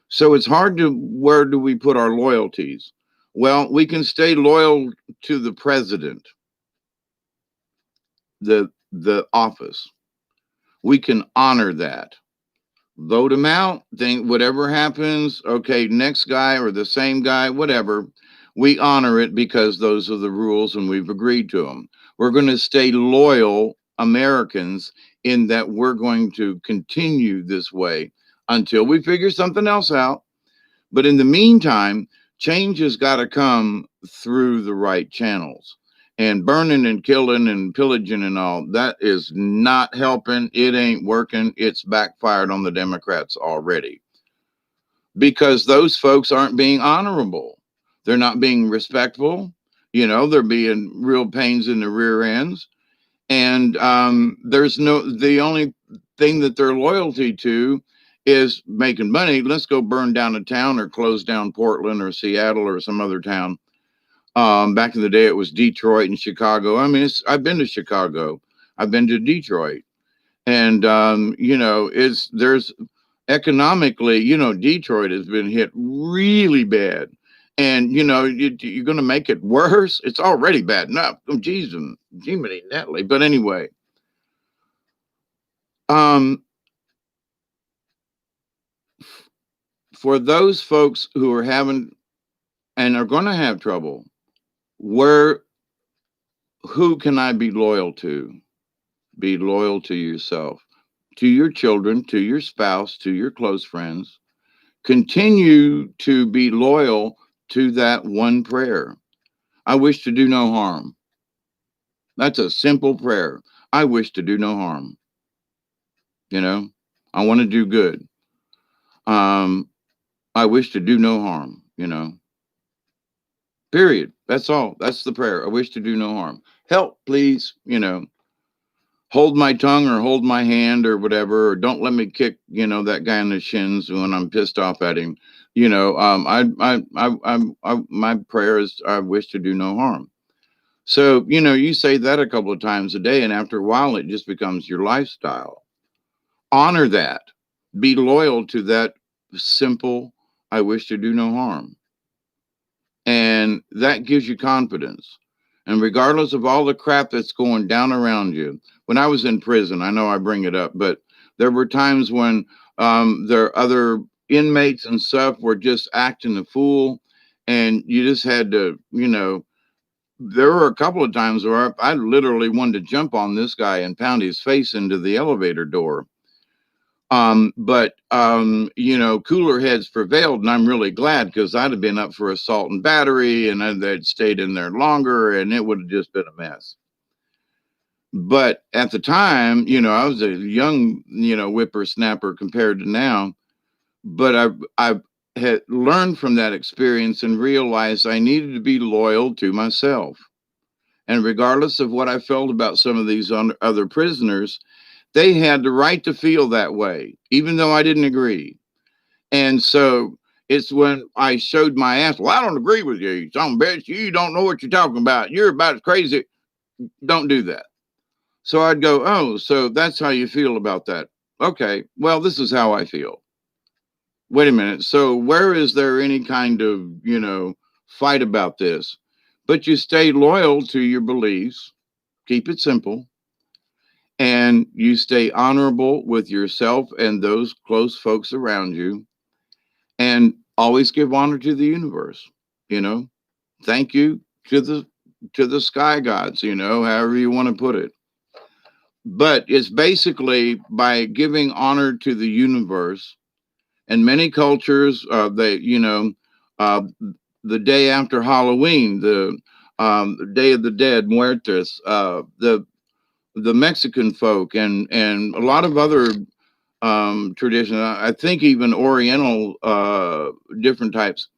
So it's hard to, where do we put our loyalties? Well, we can stay loyal to the president, the office. We can honor that. Vote him out, think whatever happens, okay, next guy or the same guy, whatever, we honor it because those are the rules and we've agreed to them. We're going to stay loyal Americans in that we're going to continue this way until we figure something else out. But in the meantime, change has got to come through the right channels. And burning and killing and pillaging and all, that is not helping. It ain't working. It's backfired on the Democrats already because those folks aren't being honorable. They're not being respectful. They're being real pains in the rear ends. And the only thing that they're loyalty to is making money. Let's go burn down a town or close down Portland or Seattle or some other town. Back in the day, it was Detroit and Chicago. I mean, I've been to Chicago, I've been to Detroit, and it's there's economically, Detroit has been hit really bad, and you're going to make it worse. It's already bad enough. Oh, geez, and Jiminy Netley. But anyway, um, for those folks who are having and are going to have trouble, where who can I be loyal to? Be loyal to yourself, to your children, to your spouse, to your close friends. Continue to be loyal to that one prayer. I wish to do no harm. That's a simple prayer. I wish to do no harm. You know, I want to do good. Um, I wish to do no harm, period. That's all. That's the prayer. I wish to do no harm. Help, please, hold my tongue or hold my hand or whatever, or don't let me kick, that guy in the shins when I'm pissed off at him. My prayer is I wish to do no harm. So, you say that a couple of times a day, and after a while, it just becomes your lifestyle. Honor that. Be loyal to that simple, I wish to do no harm. And that gives you confidence. And regardless of all the crap that's going down around you, when I was in prison, I know I bring it up, but there were times when there other inmates and stuff were just acting a fool. And you just had to, there were a couple of times where I literally wanted to jump on this guy and pound his face into the elevator door. But cooler heads prevailed, and I'm really glad because I'd have been up for assault and battery, and they'd stayed in there longer, and it would have just been a mess. But at the time, I was a young, whippersnapper compared to now. But I had learned from that experience and realized I needed to be loyal to myself. And regardless of what I felt about some of these other prisoners, they had the right to feel that way, even though I didn't agree. And so it's when I showed my ass, well, I don't agree with you, you son of a bitch. You don't know what you're talking about. You're about as crazy. Don't do that. So I'd go, oh, so that's how you feel about that. Okay, well, this is how I feel. Wait a minute. So where is there any kind of, fight about this? But you stay loyal to your beliefs, keep it simple, and you stay honorable with yourself and those close folks around you, and always give honor to the universe. You know, thank you to the sky gods. However you want to put it. But it's basically by giving honor to the universe. And many cultures, uh, the day after Halloween, the Day of the Dead, Muertos, the Mexican folk, and a lot of other traditions. I think even Oriental different types.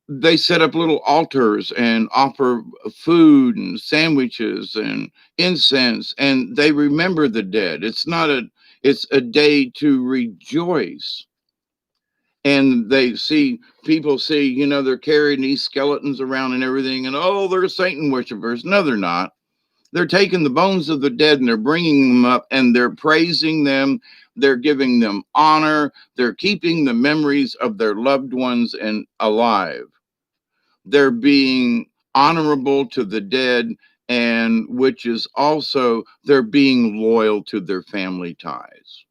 They set up little altars and offer food and sandwiches and incense, and they remember the dead. It's a day to rejoice. And people see, they're carrying these skeletons around and everything, and oh, they're Satan worshipers. No, they're not. They're taking the bones of the dead and they're bringing them up and they're praising them. They're giving them honor. They're keeping the memories of their loved ones and alive. They're being honorable to the dead, and which is also they're being loyal to their family ties.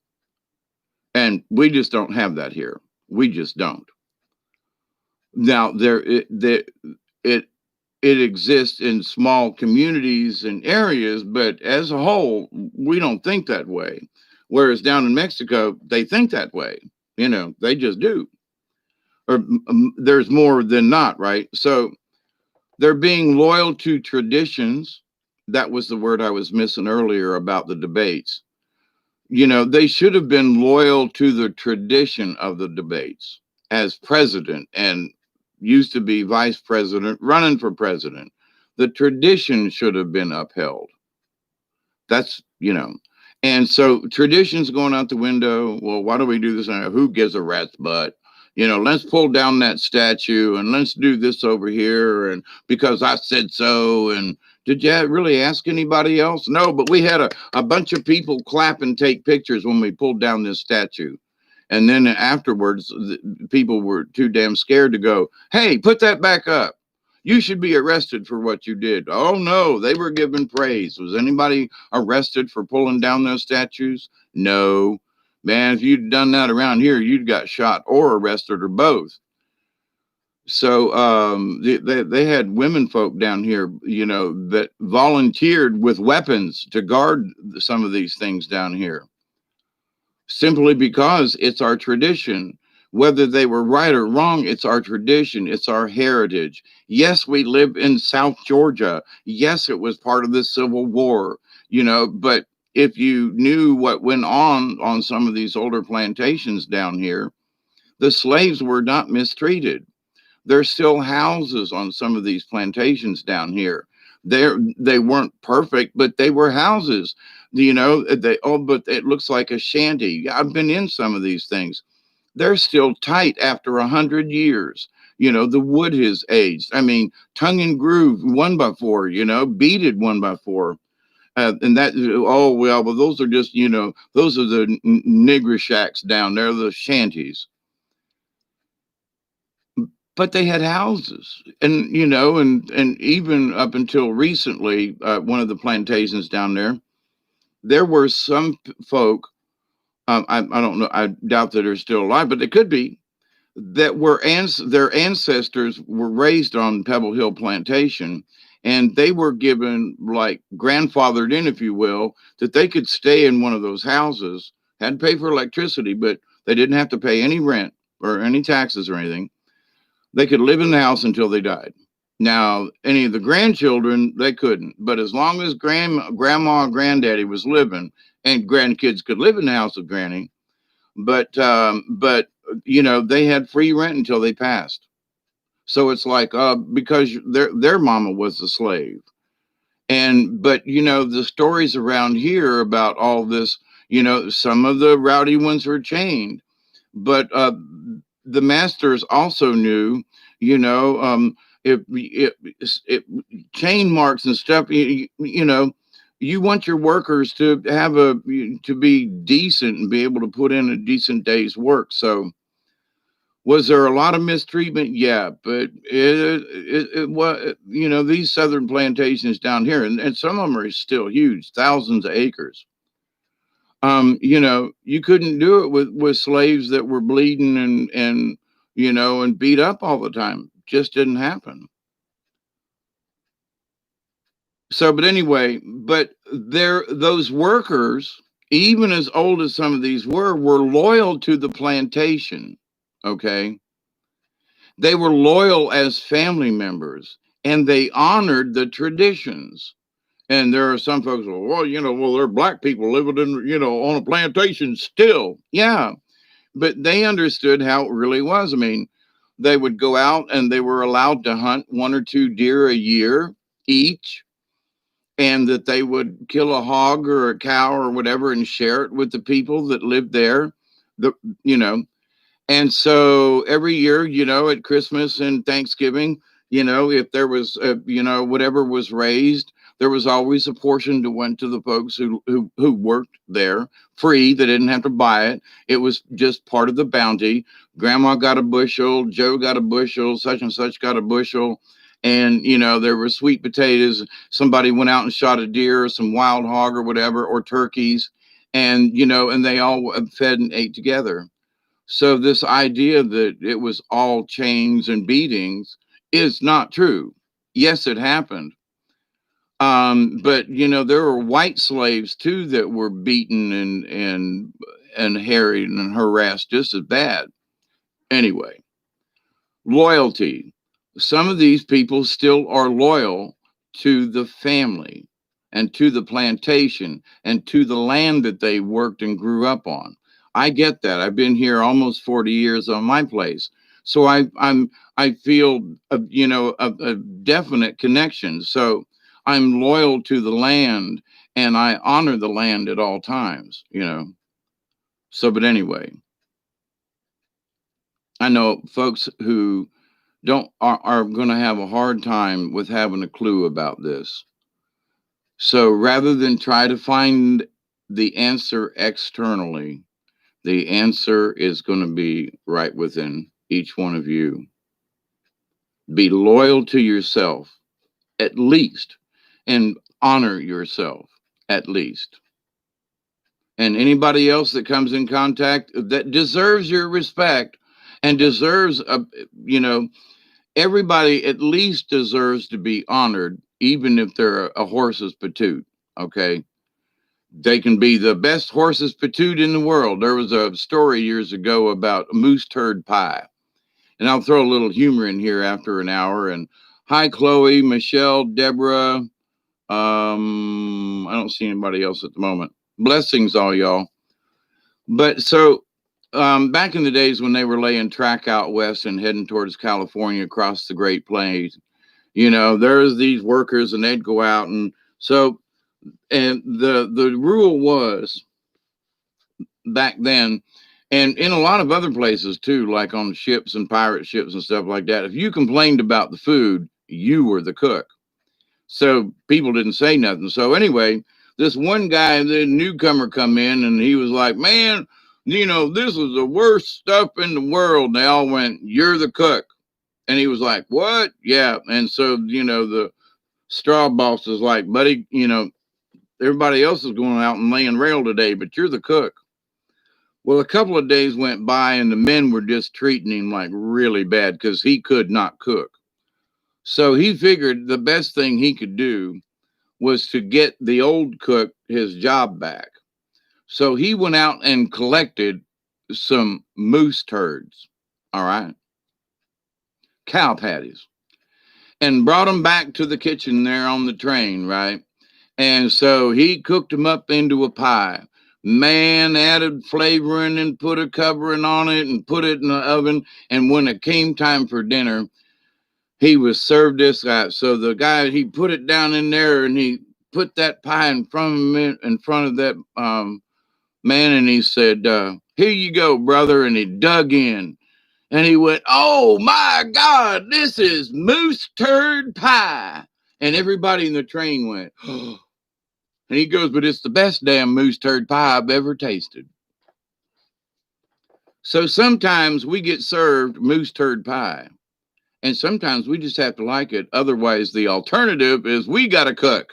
And we just don't have that here. We just don't. Now it it exists in small communities and areas, but as a whole, we don't think that way. Whereas down in Mexico, they think that way. They just do. Or there's more than not, right? So they're being loyal to traditions. That was the word I was missing earlier about the debates. They should have been loyal to the tradition of the debates as president and used to be vice president running for president. The tradition should have been upheld. That's. And so tradition's going out the window. Well, why do we do this? Who gives a rat's butt? Let's pull down that statue and let's do this over here. And because I said so. And did you really ask anybody else? No, but we had a bunch of people clap and take pictures when we pulled down this statue. And then afterwards, people were too damn scared to go, hey, put that back up. You should be arrested for what you did. Oh, no, they were given praise. Was anybody arrested for pulling down those statues? No. Man, if you'd done that around here, you'd got shot or arrested or both. So they had women folk down here, that volunteered with weapons to guard some of these things down here, simply because it's our tradition. Whether they were right or wrong, it's our tradition, it's our heritage. Yes, we live in South Georgia. Yes, it was part of the Civil War, but if you knew what went on some of these older plantations down here, the slaves were not mistreated. There's still houses on some of these plantations down here. They weren't perfect, but they were houses. But it looks like a shanty. I've been in some of these things. They're still tight after 100 years. The wood has aged. I mean, tongue and groove 1x4. Beaded 1x4. And that, oh well, but those are just, those are the nigger shacks down there, the shanties. But they had houses, and and even up until recently, one of the plantations down there were some folk. I don't know. I doubt that they're still alive, but they could be. That were their ancestors were raised on Pebble Hill Plantation, and they were given, like, grandfathered in, if you will, that they could stay in one of those houses. Had to pay for electricity, but they didn't have to pay any rent or any taxes or anything. They could live in the house until they died. Now, any of the grandchildren, they couldn't. But as long as grandma and granddaddy was living, and grandkids could live in the house of granny, but they had free rent until they passed. So it's like, because their mama was a slave. But the stories around here about all this, some of the rowdy ones were chained, but the masters also knew, if chain marks and stuff, you want your workers to to be decent and be able to put in a decent day's work. So was there a lot of mistreatment? Yeah, but it was, these southern plantations down here, and some of them are still huge, thousands of acres. You couldn't do it with slaves that were bleeding and beat up all the time. Just didn't happen. So, but anyway, those workers, even as old as some of these were loyal to the plantation. Okay. They were loyal as family members, and they honored the traditions. And there are some folks, well, there are black people living on a plantation still. Yeah. But they understood how it really was. I mean, they would go out and they were allowed to hunt 1 or 2 deer a year each, and that they would kill a hog or a cow or whatever and share it with the people that lived there. The you know, and so every year, at Christmas and Thanksgiving, if there was, whatever was raised, there was always a portion that went to the folks who worked there free. They didn't have to buy it. It was just part of the bounty. Grandma got a bushel, Joe got a bushel, such and such got a bushel. And, there were sweet potatoes. Somebody went out and shot a deer or some wild hog or whatever, or turkeys. And, and they all fed and ate together. So this idea that it was all chains and beatings is not true. Yes, it happened. But there were white slaves too that were beaten and harried and harassed just as bad. Anyway, loyalty. Some of these people still are loyal to the family and to the plantation and to the land that they worked and grew up on. I get that. I've been here almost 40 years on my place. So I feel a definite connection. So I'm loyal to the land and I honor the land at all times. So but anyway, I know folks who don't are going to have a hard time with having a clue about this. So rather than try to find the answer externally, the answer is going to be right within each one of you. Be loyal to yourself, at least, and honor yourself, at least. And anybody else that comes in contact that deserves your respect and deserves you know, everybody at least deserves to be honored, even if they're a horse's patoot. Okay. They can be the best horse's patoot in the world. There was a story years ago about moose turd pie. And I'll throw a little humor in here after an hour. And hi, Chloe, Michelle, Deborah. I don't see anybody else at the moment. Blessings, all y'all. But so back in the days when they were laying track out west and heading towards California across the Great Plains, there's these workers and they'd go out. And so, and the rule was back then, and in a lot of other places too, like on ships and pirate ships and stuff like that, if you complained about the food, you were the cook. So people didn't say nothing. So anyway, this one guy, the newcomer, come in and he was like, man, this is the worst stuff in the world. And they all went, you're the cook. And he was like, what? Yeah. And so, the straw boss is like, buddy, everybody else is going out and laying rail today, but you're the cook. Well, a couple of days went by and the men were just treating him like really bad because he could not cook. So he figured the best thing he could do was to get the old cook his job back. So he went out and collected some moose turds, all right, cow patties, and brought them back to the kitchen there on the train, right? And so he cooked them up into a pie. Man, added flavoring and put a covering on it and put it in the oven. And when it came time for dinner, he was served this guy. So the guy, he put it down in there and he put that pie in front of him, in front of that man, and he said, here you go, brother. And he dug in and he went, oh my God, this is moose turd pie. And everybody in the train went, oh. And he goes, but it's the best damn moose turd pie I've ever tasted. So sometimes we get served moose turd pie. And sometimes we just have to like it. Otherwise, the alternative is we got to cook,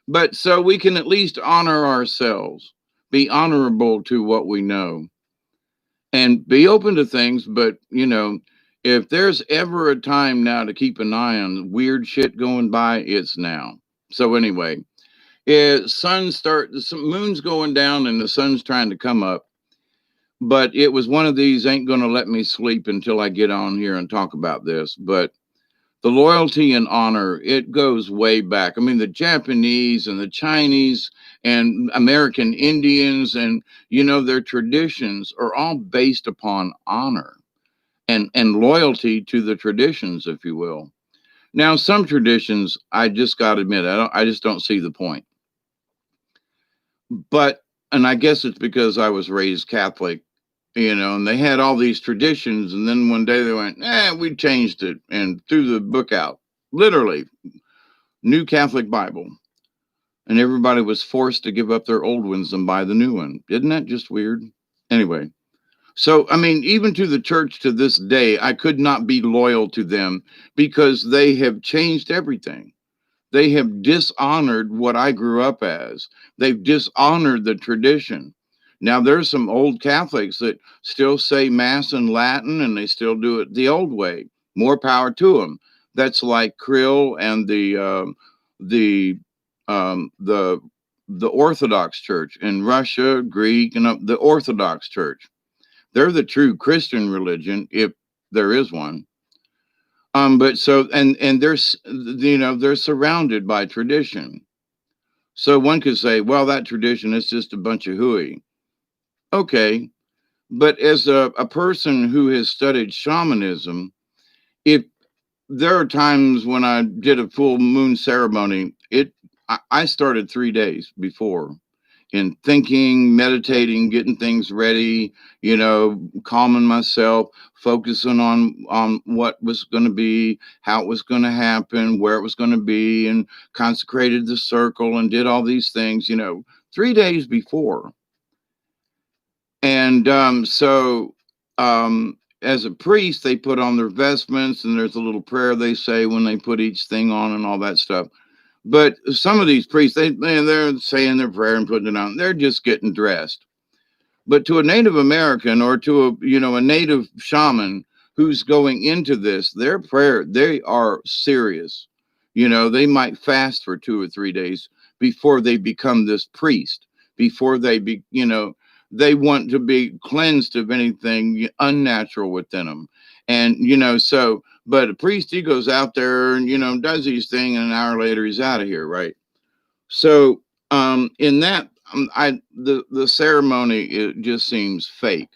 but so we can at least honor ourselves, be honorable to what we know, and be open to things. But, if there's ever a time now to keep an eye on weird shit going by, it's now. So anyway, the moon's going down and the sun's trying to come up. But it was one of these ain't going to let me sleep until I get on here and talk about this. But the loyalty and honor, it goes way back. I mean, the Japanese and the Chinese and American Indians and, their traditions are all based upon honor. and loyalty to the traditions, if you will. Now, some traditions, I just got to admit, I just don't see the point. But, and I guess it's because I was raised Catholic, and they had all these traditions, and then one day they went, we changed it and threw the book out. Literally, New Catholic Bible. And everybody was forced to give up their old ones and buy the new one. Isn't that just weird? Anyway, so I mean, even to the church to this day, I could not be loyal to them because they have changed everything. They have dishonored what I grew up as. They've dishonored the tradition. Now, there's some old Catholics that still say Mass in Latin and they still do it the old way. More power to them. That's like Krill and the the the Orthodox Church in Russia, Greek, and the Orthodox Church. They're the true Christian religion, if there is one. But so and there's they're surrounded by tradition. So one could say, well, that tradition is just a bunch of hooey. Okay, but as a person who has studied shamanism, if there are times when I did a full moon ceremony, I started 3 days before in thinking, meditating, getting things ready, calming myself, focusing on what was going to be, how it was going to happen, where it was going to be, and consecrated the circle and did all these things, 3 days before. And as a priest, they put on their vestments, and there's a little prayer they say when they put each thing on and all that stuff. But some of these priests, they're saying their prayer and putting it on. They're just getting dressed. But to a Native American or to a native shaman who's going into this, their prayer, they are serious. They might fast for 2 or 3 days before they become this priest, before they want to be cleansed of anything unnatural within them. And, but a priest, he goes out there and, does these things, and an hour later he's out of here, right? So in that, the ceremony, it just seems fake.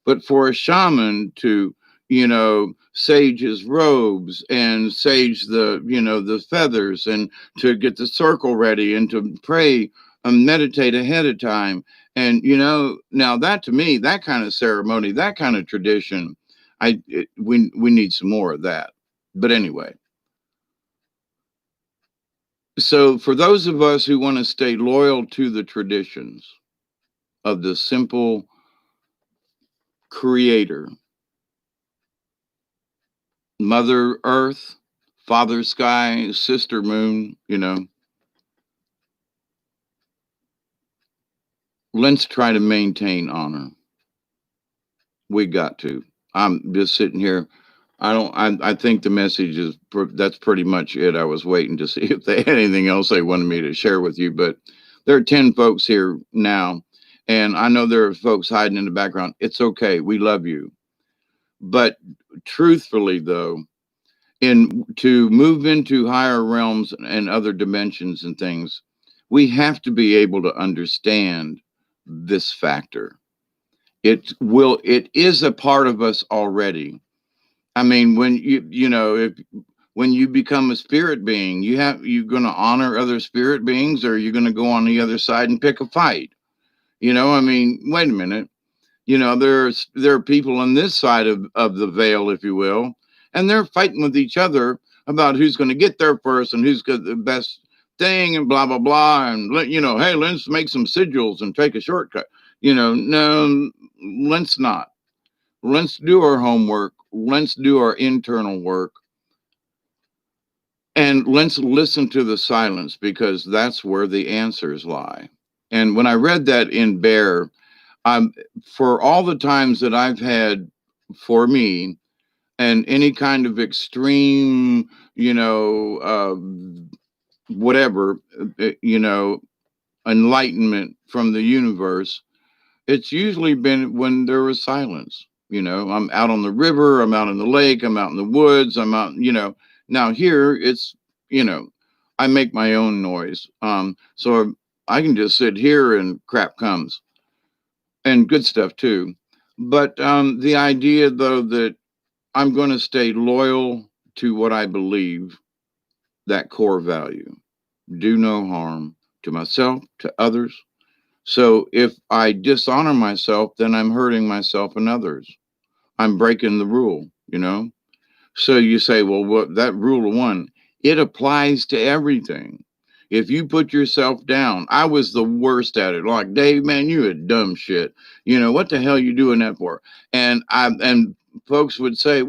But for a shaman to sage his robes and sage the feathers, and to get the circle ready and to pray and meditate ahead of time, and now that, to me, that kind of ceremony, that kind of tradition, we need some more of that. But anyway, so for those of us who want to stay loyal to the traditions of the simple creator, Mother Earth, Father Sky, Sister Moon, let's try to maintain honor. We got to. I'm just sitting here. I think the message is, that's pretty much it. I was waiting to see if they had anything else they wanted me to share with you, but there are 10 folks here now, and I know there are folks hiding in the background. It's okay. We love you. But truthfully, though, to move into higher realms and other dimensions and things, we have to be able to understand this factor. It is a part of us already. I mean, when if when you become a spirit being, you're going to honor other spirit beings, or you're going to go on the other side and pick a fight. I mean, wait a minute. There are people on this side of the veil, if you will, and they're fighting with each other about who's going to get there first and who's got the best thing and blah blah blah. And hey, let's make some sigils and take a shortcut. No, let's not. Let's do our homework. Let's do our internal work. And let's listen to the silence, because that's where the answers lie. And when I read that in Bear, for all the times that I've had, for me, and any kind of extreme, whatever, enlightenment from the universe, it's usually been when there was silence. I'm out on the river, I'm out in the lake, I'm out in the woods, I'm out, now here it's, you know, I make my own noise. So I can just sit here and crap comes, and good stuff too. But the idea, though, that I'm going to stay loyal to what I believe, that core value. Do no harm to myself, to others. So if I dishonor myself, then I'm hurting myself and others. I'm breaking the rule. So you say, well, what that rule of one, it applies to everything. If you put yourself down, I was the worst at it. Like, Dave, man, you a dumb shit. What the hell you doing that for? And folks would say,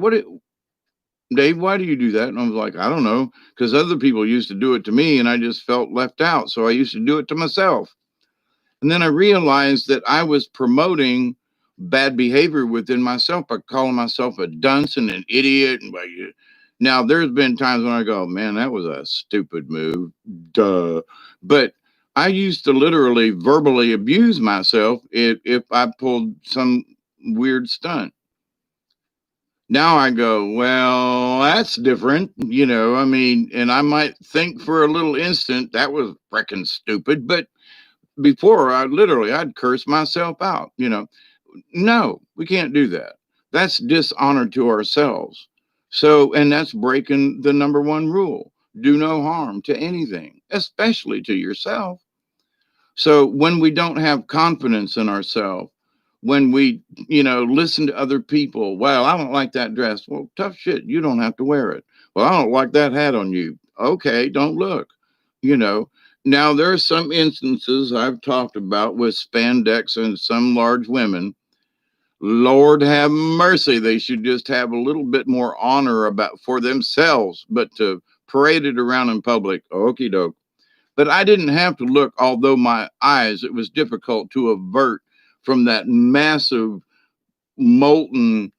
Dave, why do you do that? And I was like, I don't know, because other people used to do it to me and I just felt left out. So I used to do it to myself. And then I realized that I was promoting bad behavior within myself by calling myself a dunce and an idiot. Now, there's been times when I go, man, that was a stupid move. Duh. But I used to literally verbally abuse myself if I pulled some weird stunt. Now I go, well, that's different. I mean, and I might think for a little instant that was freaking stupid, but before I'd curse myself out. No, we can't do that. That's dishonor to ourselves. So, and that's breaking the number one rule: do no harm to anything, especially to yourself. So when we don't have confidence in ourselves, when we listen to other people, well, I don't like that dress. Well, tough shit. You don't have to wear it. Well, I don't like that hat on you. Okay, don't look. You know, now there are some instances I've talked about with spandex and some large women. Lord have mercy. They should just have a little bit more honor about for themselves, but to parade it around in public, okie doke. But I didn't have to look, although my eyes, it was difficult to avert from that massive, molten,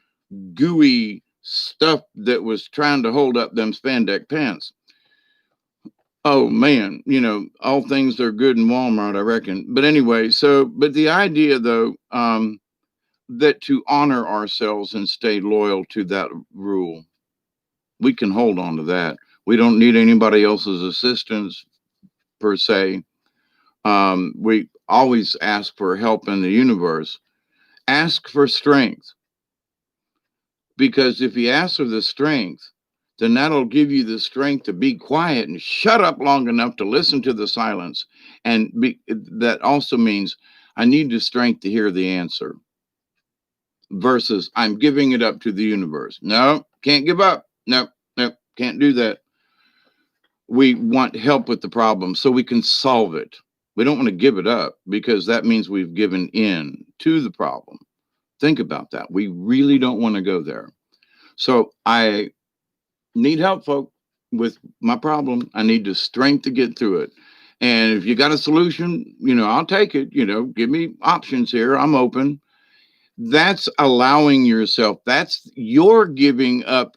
gooey stuff that was trying to hold up them spandex pants. Oh man, all things are good in Walmart, I reckon. But anyway, but the idea though, that to honor ourselves and stay loyal to that rule, we can hold on to that. We don't need anybody else's assistance per se. We always ask for help in the universe. Ask for strength, because if you ask for the strength, then that'll give you the strength to be quiet and shut up long enough to listen to the silence. That also means I need the strength to hear the answer versus I'm giving it up to the universe. No, can't give up. No, no, can't do that. We want help with the problem so we can solve it. We don't want to give it up because that means we've given in to the problem. Think about that. We really don't want to go there. So I need help, folks, with my problem. I need the strength to get through it. And if you got a solution, I'll take it. Give me options here. I'm open. That's allowing yourself, that's you're giving up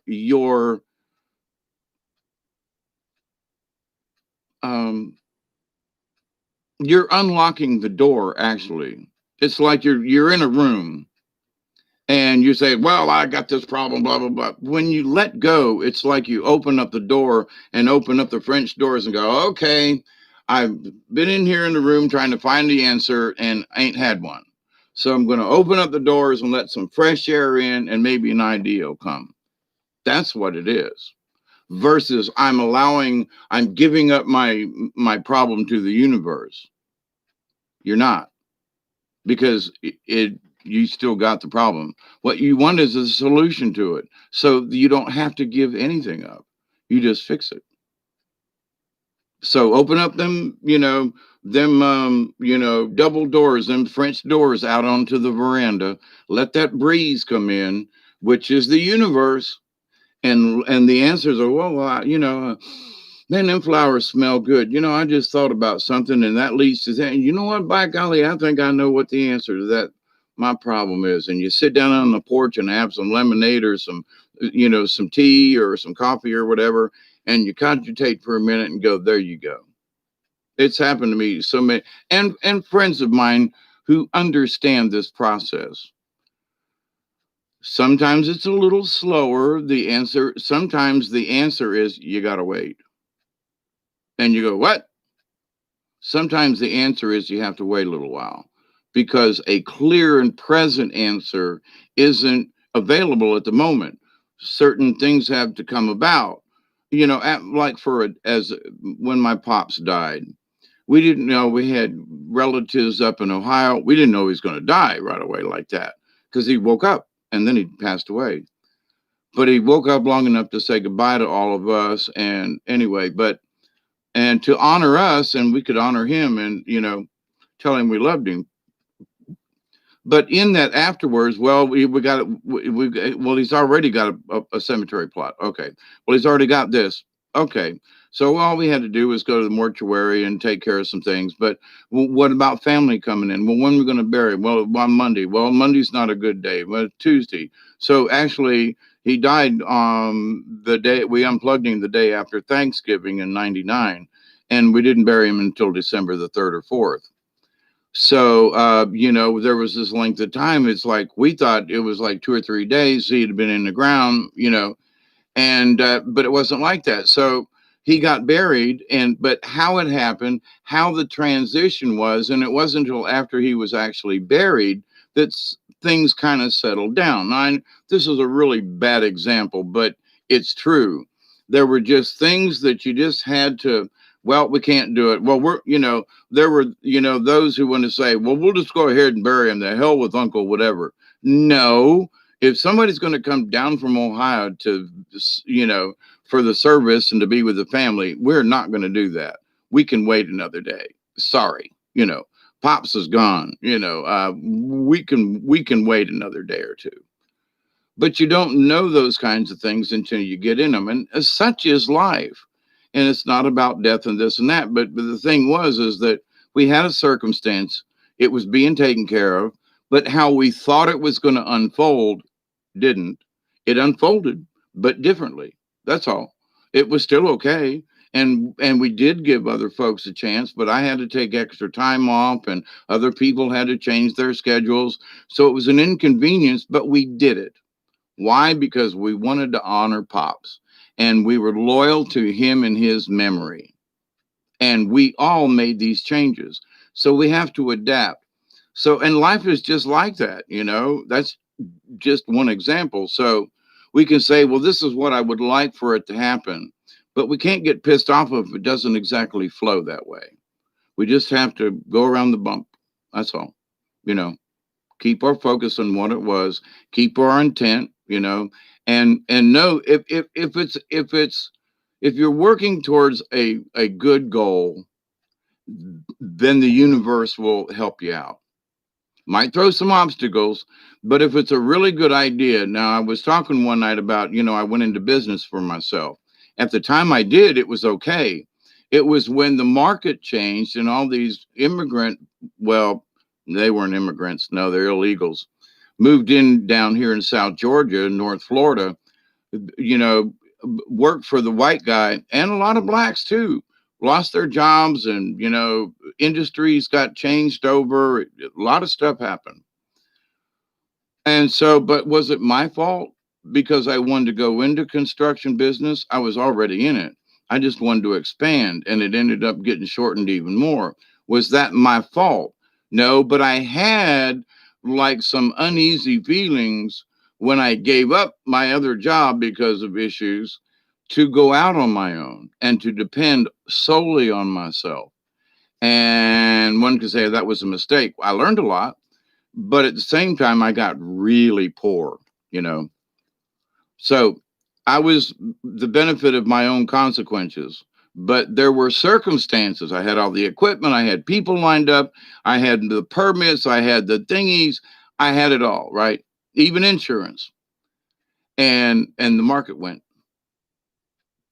um you're unlocking the door actually. It's like you're in a room and you say, well, I got this problem, blah, blah, blah. When you let go, it's like you open up the door and open up the French doors and go, okay, I've been in here in the room trying to find the answer and ain't had one. So I'm going to open up the doors and let some fresh air in and maybe an idea will come. That's what it is. Versus I'm giving up my problem to the universe. You're not, because you still got the problem. What you want is a solution to it. So you don't have to give anything up. You just fix it. So open up double doors, them French doors out onto the veranda. Let that breeze come in, which is the universe. And the answers are, man, them flowers smell good. I just thought about something and that leads to that. And you know what? By golly, I think I know what the answer to that my problem is. And you sit down on the porch and have some lemonade or some tea or some coffee or whatever, and you cogitate for a minute and go, there you go. It's happened to me so many and friends of mine who understand this process. Sometimes it's a little slower. Sometimes the answer is you got to wait. And you go, what? Sometimes the answer is you have to wait a little while because a clear and present answer isn't available at the moment. certain things have to come about. Like as when my pops died, we didn't know we had relatives up in Ohio. We didn't know he was going to die right away like that because he woke up and then he passed away. But he woke up long enough to say goodbye to all of us. And anyway, and to honor us, and we could honor him and, tell him we loved him. But in that afterwards, well, we got well, he's already got a cemetery plot. Okay. Well, he's already got this. Okay. So all we had to do was go to the mortuary and take care of some things. But what about family coming in? Well, when are we going to bury him? Well, on Monday. Well, Monday's not a good day. Well, Tuesday. So actually, he died the day we unplugged him the day after Thanksgiving in '99, and we didn't bury him until December the 3rd or 4th. So, there was this length of time. It's like we thought it was like 2 or 3 days he had been in the ground, and but it wasn't like that. So he got buried, and but how it happened, how the transition was, and it wasn't until after he was actually buried that things kind of settled down. Now, this is a really bad example, but it's true. There were just things that you just had to. Well, we can't do it. Well, there were, those who want to say, well, we'll just go ahead and bury him. The hell with Uncle, whatever. No, if somebody's going to come down from Ohio to, for the service and to be with the family, we're not going to do that. We can wait another day. Sorry, Pops is gone. We can wait another day or two. But you don't know those kinds of things until you get in them, and such is life. And it's not about death and this and that. But the thing is that we had a circumstance. It was being taken care of, but how we thought it was going to unfold didn't. It unfolded, but differently. That's all. It was still okay. And we did give other folks a chance, but I had to take extra time off and other people had to change their schedules. So it was an inconvenience, but we did it. Why? Because we wanted to honor Pops and we were loyal to him and his memory. And we all made these changes. So we have to adapt. So, and life is just like that, that's just one example. So we can say, well, this is what I would like for it to happen. But we can't get pissed off if it doesn't exactly flow that way. We just have to go around the bump. That's all, you know keep our focus on what it was, keep our intent, and know if you're working towards a good goal, then the universe will help you out. Might throw some obstacles, but if it's a really good idea. Now, I was talking one night about, I went into business for myself. At the time I did, it was okay. It was when the market changed and all these well, they weren't immigrants. No, they're illegals, moved in down here in South Georgia, North Florida, you know, worked for the white guy and a lot of blacks too. Lost their jobs and, industries got changed over. A lot of stuff happened. And so, but was it my fault because I wanted to go into construction business? I was already in it. I just wanted to expand and it ended up getting shortened even more. Was that my fault? No, but I had like some uneasy feelings when I gave up my other job because of issues to go out on my own and to depend solely on myself. And one could say that was a mistake. I learned a lot, but at the same time, I got really poor, you know. So I was the benefit of my own consequences, but there were circumstances. I had all the equipment, I had people lined up, I had the permits, I had the thingies, I had it all, right? Even insurance. And the market went.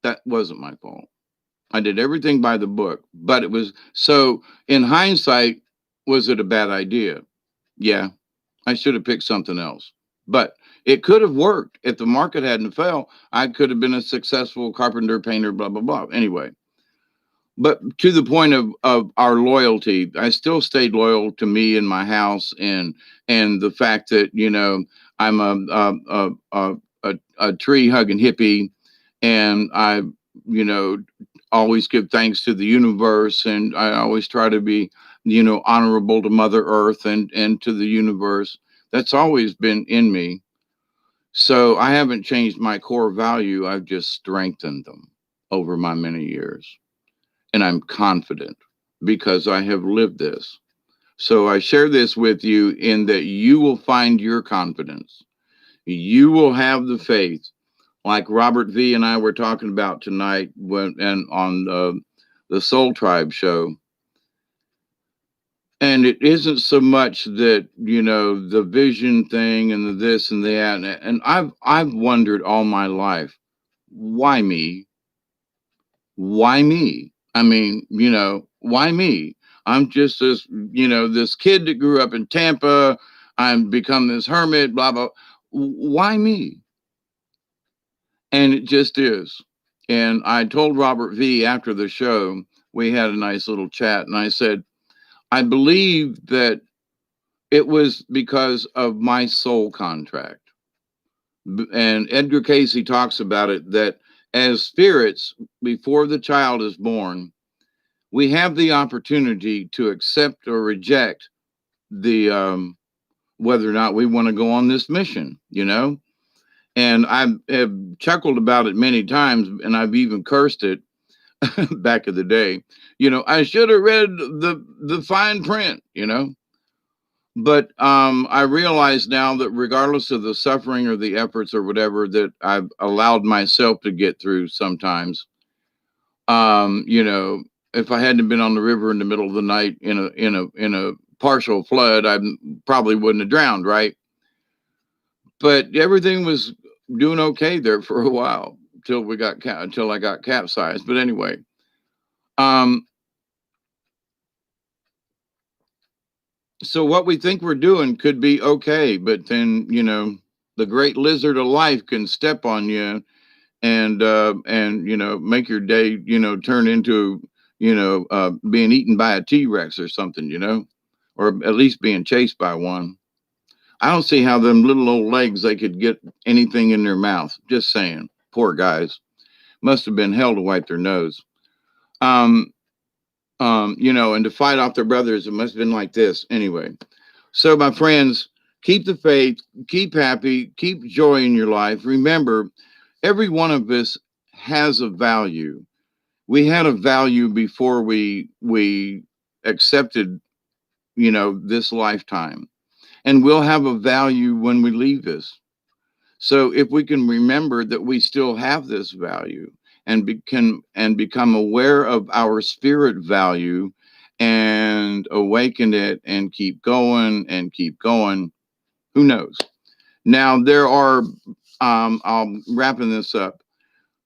That wasn't my fault. I did everything by the book, but it was so in hindsight, was it a bad idea? Yeah, I should have picked something else. But it could have worked if the market hadn't fell. I could have been a successful carpenter, painter, blah, blah, blah. Anyway, but to the point of our loyalty, I still stayed loyal to me and my house and the fact that, I'm a tree hugging hippie and I, you know, always give thanks to the universe and I always try to be, honorable to Mother Earth and to the universe. That's always been in me. So I haven't changed my core value. I've just strengthened them over my many years. And I'm confident because I have lived this. So I share this with you in that you will find your confidence. You will have the faith, like Robert V and I were talking about tonight when and on the Soul Tribe show. And it isn't so much that, you know, the vision thing and the this and that. And I've wondered all my life, why me? Why me? I mean, you know, why me? I'm just this, you know, this kid that grew up in Tampa. I'm become this hermit, blah, blah. Why me? And it just is. And I told Robert V after the show, we had a nice little chat, and I said, I believe that it was because of my soul contract. And Edgar Casey talks about it that as spirits, before the child is born, we have the opportunity to accept or reject the whether or not we want to go on this mission, you know. And I have chuckled about it many times, and I've even cursed it back in the day. You know, I should have read the fine print, you know. But I realize now that regardless of the suffering or the efforts or whatever that I've allowed myself to get through sometimes, you know, if I hadn't been on the river in the middle of the night in a partial flood, I probably wouldn't have drowned, right? But everything was doing okay there for a while until until I got capsized. But anyway, um, so what we think we're doing could be okay, but then you know the great lizard of life can step on you and you know make your day you know turn into being eaten by a T-Rex or something, you know, or at least being chased by one. I don't see how them little old legs they could get anything in their mouth. Just saying, poor guys must have been hell to wipe their nose. Um, you know, and to fight off their brothers, it must have been like this anyway. So, my friends, keep the faith, keep happy, keep joy in your life. Remember, every one of us has a value. We had a value before we accepted, you know, this lifetime, and we'll have a value when we leave this. So, if we can remember that we still have this value and become aware of our spirit value and awaken it and keep going, who knows? Now, there are, I'm wrapping this up.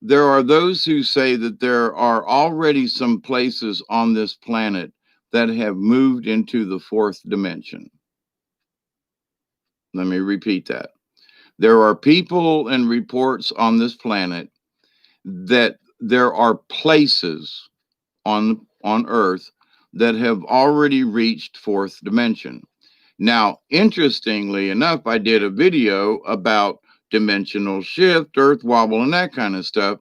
There are those who say that there are already some places on this planet that have moved into the fourth dimension. Let me repeat that. There are people and reports on this planet that there are places on Earth that have already reached fourth dimension. Now, interestingly enough, I did a video about dimensional shift, earth wobble, and that kind of stuff.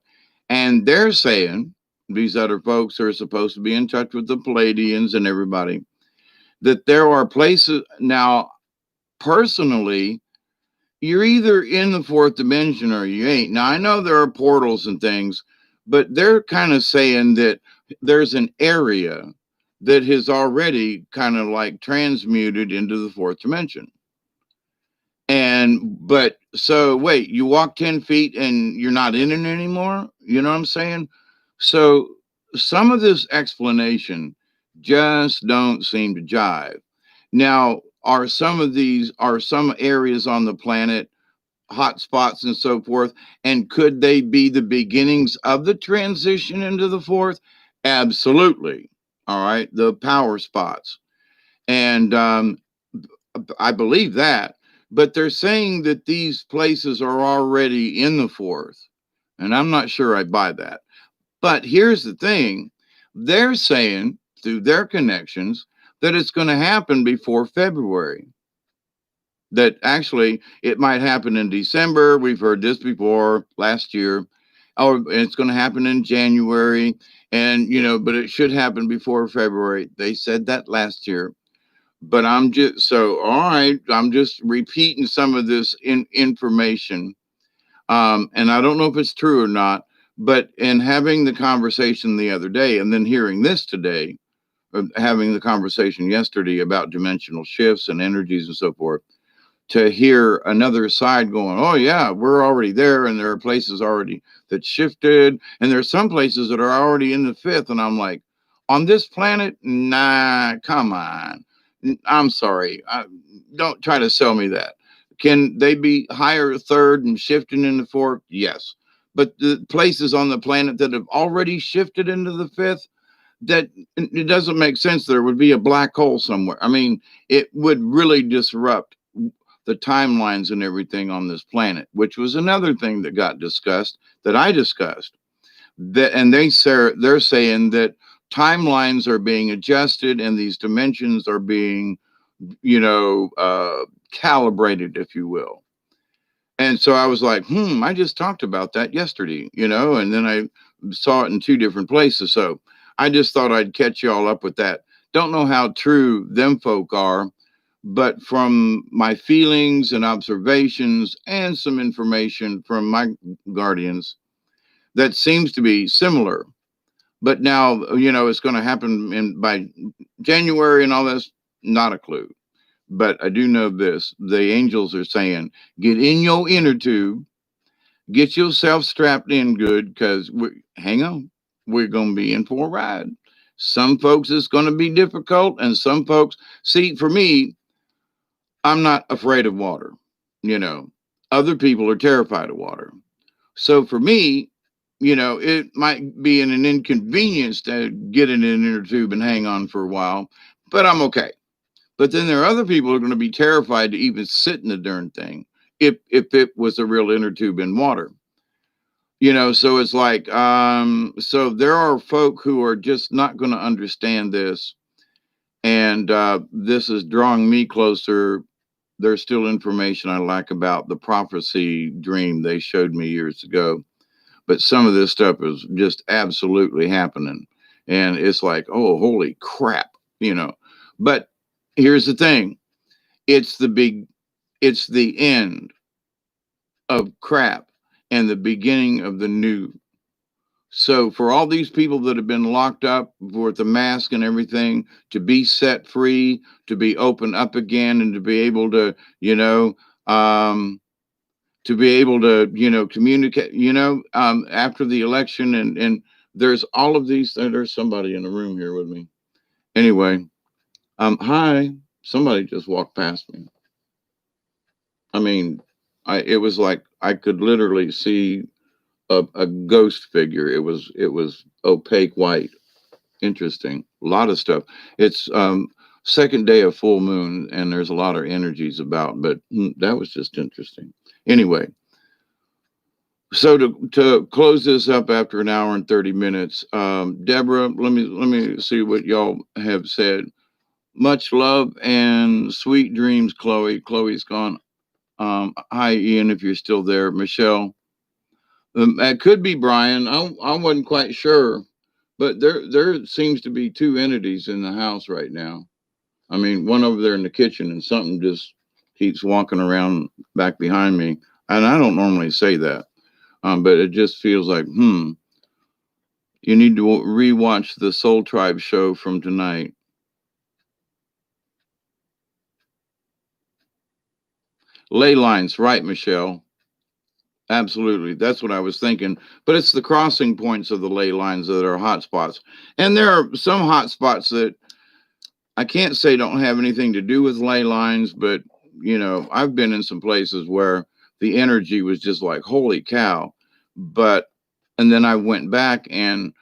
And they're saying, these other folks who are supposed to be in touch with the Palladians and everybody, that there are places now, personally, you're either in the fourth dimension or you ain't. Now, I know there are portals and things, but they're kind of saying that there's an area that has already kind of like transmuted into the fourth dimension. And but so wait, you walk 10 feet and you're not in it anymore? You know what I'm saying? So some of this explanation just don't seem to jive. Now, are some areas on the planet hot spots and so forth? And could they be the beginnings of the transition into the fourth? Absolutely. All right. The power spots. And I believe that, but they're saying that these places are already in the fourth, and I'm not sure I buy that. But here's the thing, they're saying through their connections that it's going to happen before February. That actually it might happen in December. We've heard this before last year. Oh, it's going to happen in January, and you know, but it should happen before February. They said that last year. But I'm just so all right. I'm just repeating some of this information, and I don't know if it's true or not. But in having the conversation the other day, and then hearing this today, having the conversation yesterday about dimensional shifts and energies and so forth, to hear another side going, oh yeah, we're already there, and there are places already that shifted, and there's some places that are already in the fifth, and I'm like, on this planet, nah, come on. I'm sorry, don't try to sell me that. Can they be higher third and shifting in the fourth? Yes, but the places on the planet that have already shifted into the fifth, that it doesn't make sense. There would be a black hole somewhere. I mean, it would really disrupt the timelines and everything on this planet, which was another thing that got discussed, that I discussed. That, and they're saying that timelines are being adjusted and these dimensions are being, calibrated, if you will. And so I was like, I just talked about that yesterday, and then I saw it in two different places. So I just thought I'd catch you all up with that. Don't know how true them folk are, but from my feelings and observations and some information from my guardians, that seems to be similar. But now, it's going to happen by January and all this, not a clue. But I do know this: the angels are saying, get in your inner tube, get yourself strapped in good, because hang on, we're going to be in for a ride. Some folks it's going to be difficult, and some folks, see, for me, I'm not afraid of water. You know, other people are terrified of water. So for me, it might be an inconvenience to get in an inner tube and hang on for a while, but I'm okay. But then there are other people who are going to be terrified to even sit in the darn thing if it was a real inner tube in water. So it's like, so there are folk who are just not going to understand this. And this is drawing me closer. There's still information I lack about the prophecy dream they showed me years ago. But some of this stuff is just absolutely happening. And it's like, oh, holy crap. But here's the thing, it's the big, it's the end of crap and the beginning of the new. So for all these people that have been locked up with the mask and everything, to be set free, to be open up again, and to be able to, um, communicate, after the election, and there's all of these. There's somebody in the room here with me. Anyway, hi. Somebody just walked past me. I mean, it was like I could literally see a ghost figure. It was opaque white. Interesting. A lot of stuff. It's second day of full moon, and there's a lot of energies about. But that was just interesting. Anyway, so to close this up after an hour and 30 minutes, Deborah, let me see what y'all have said. Much love and sweet dreams, Chloe. Chloe's gone. Hi, Ian, if you're still there. Michelle. It could be Brian. I wasn't quite sure, but there seems to be two entities in the house right now. I mean, one over there in the kitchen, and something just keeps walking around back behind me. And I don't normally say that, but it just feels like, you need to rewatch the Soul Tribe show from tonight. Ley lines, right, Michelle? Absolutely. That's what I was thinking. But it's the crossing points of the ley lines that are hot spots. And there are some hot spots that I can't say don't have anything to do with ley lines, but I've been in some places where the energy was just like, holy cow. But, and then I went back, and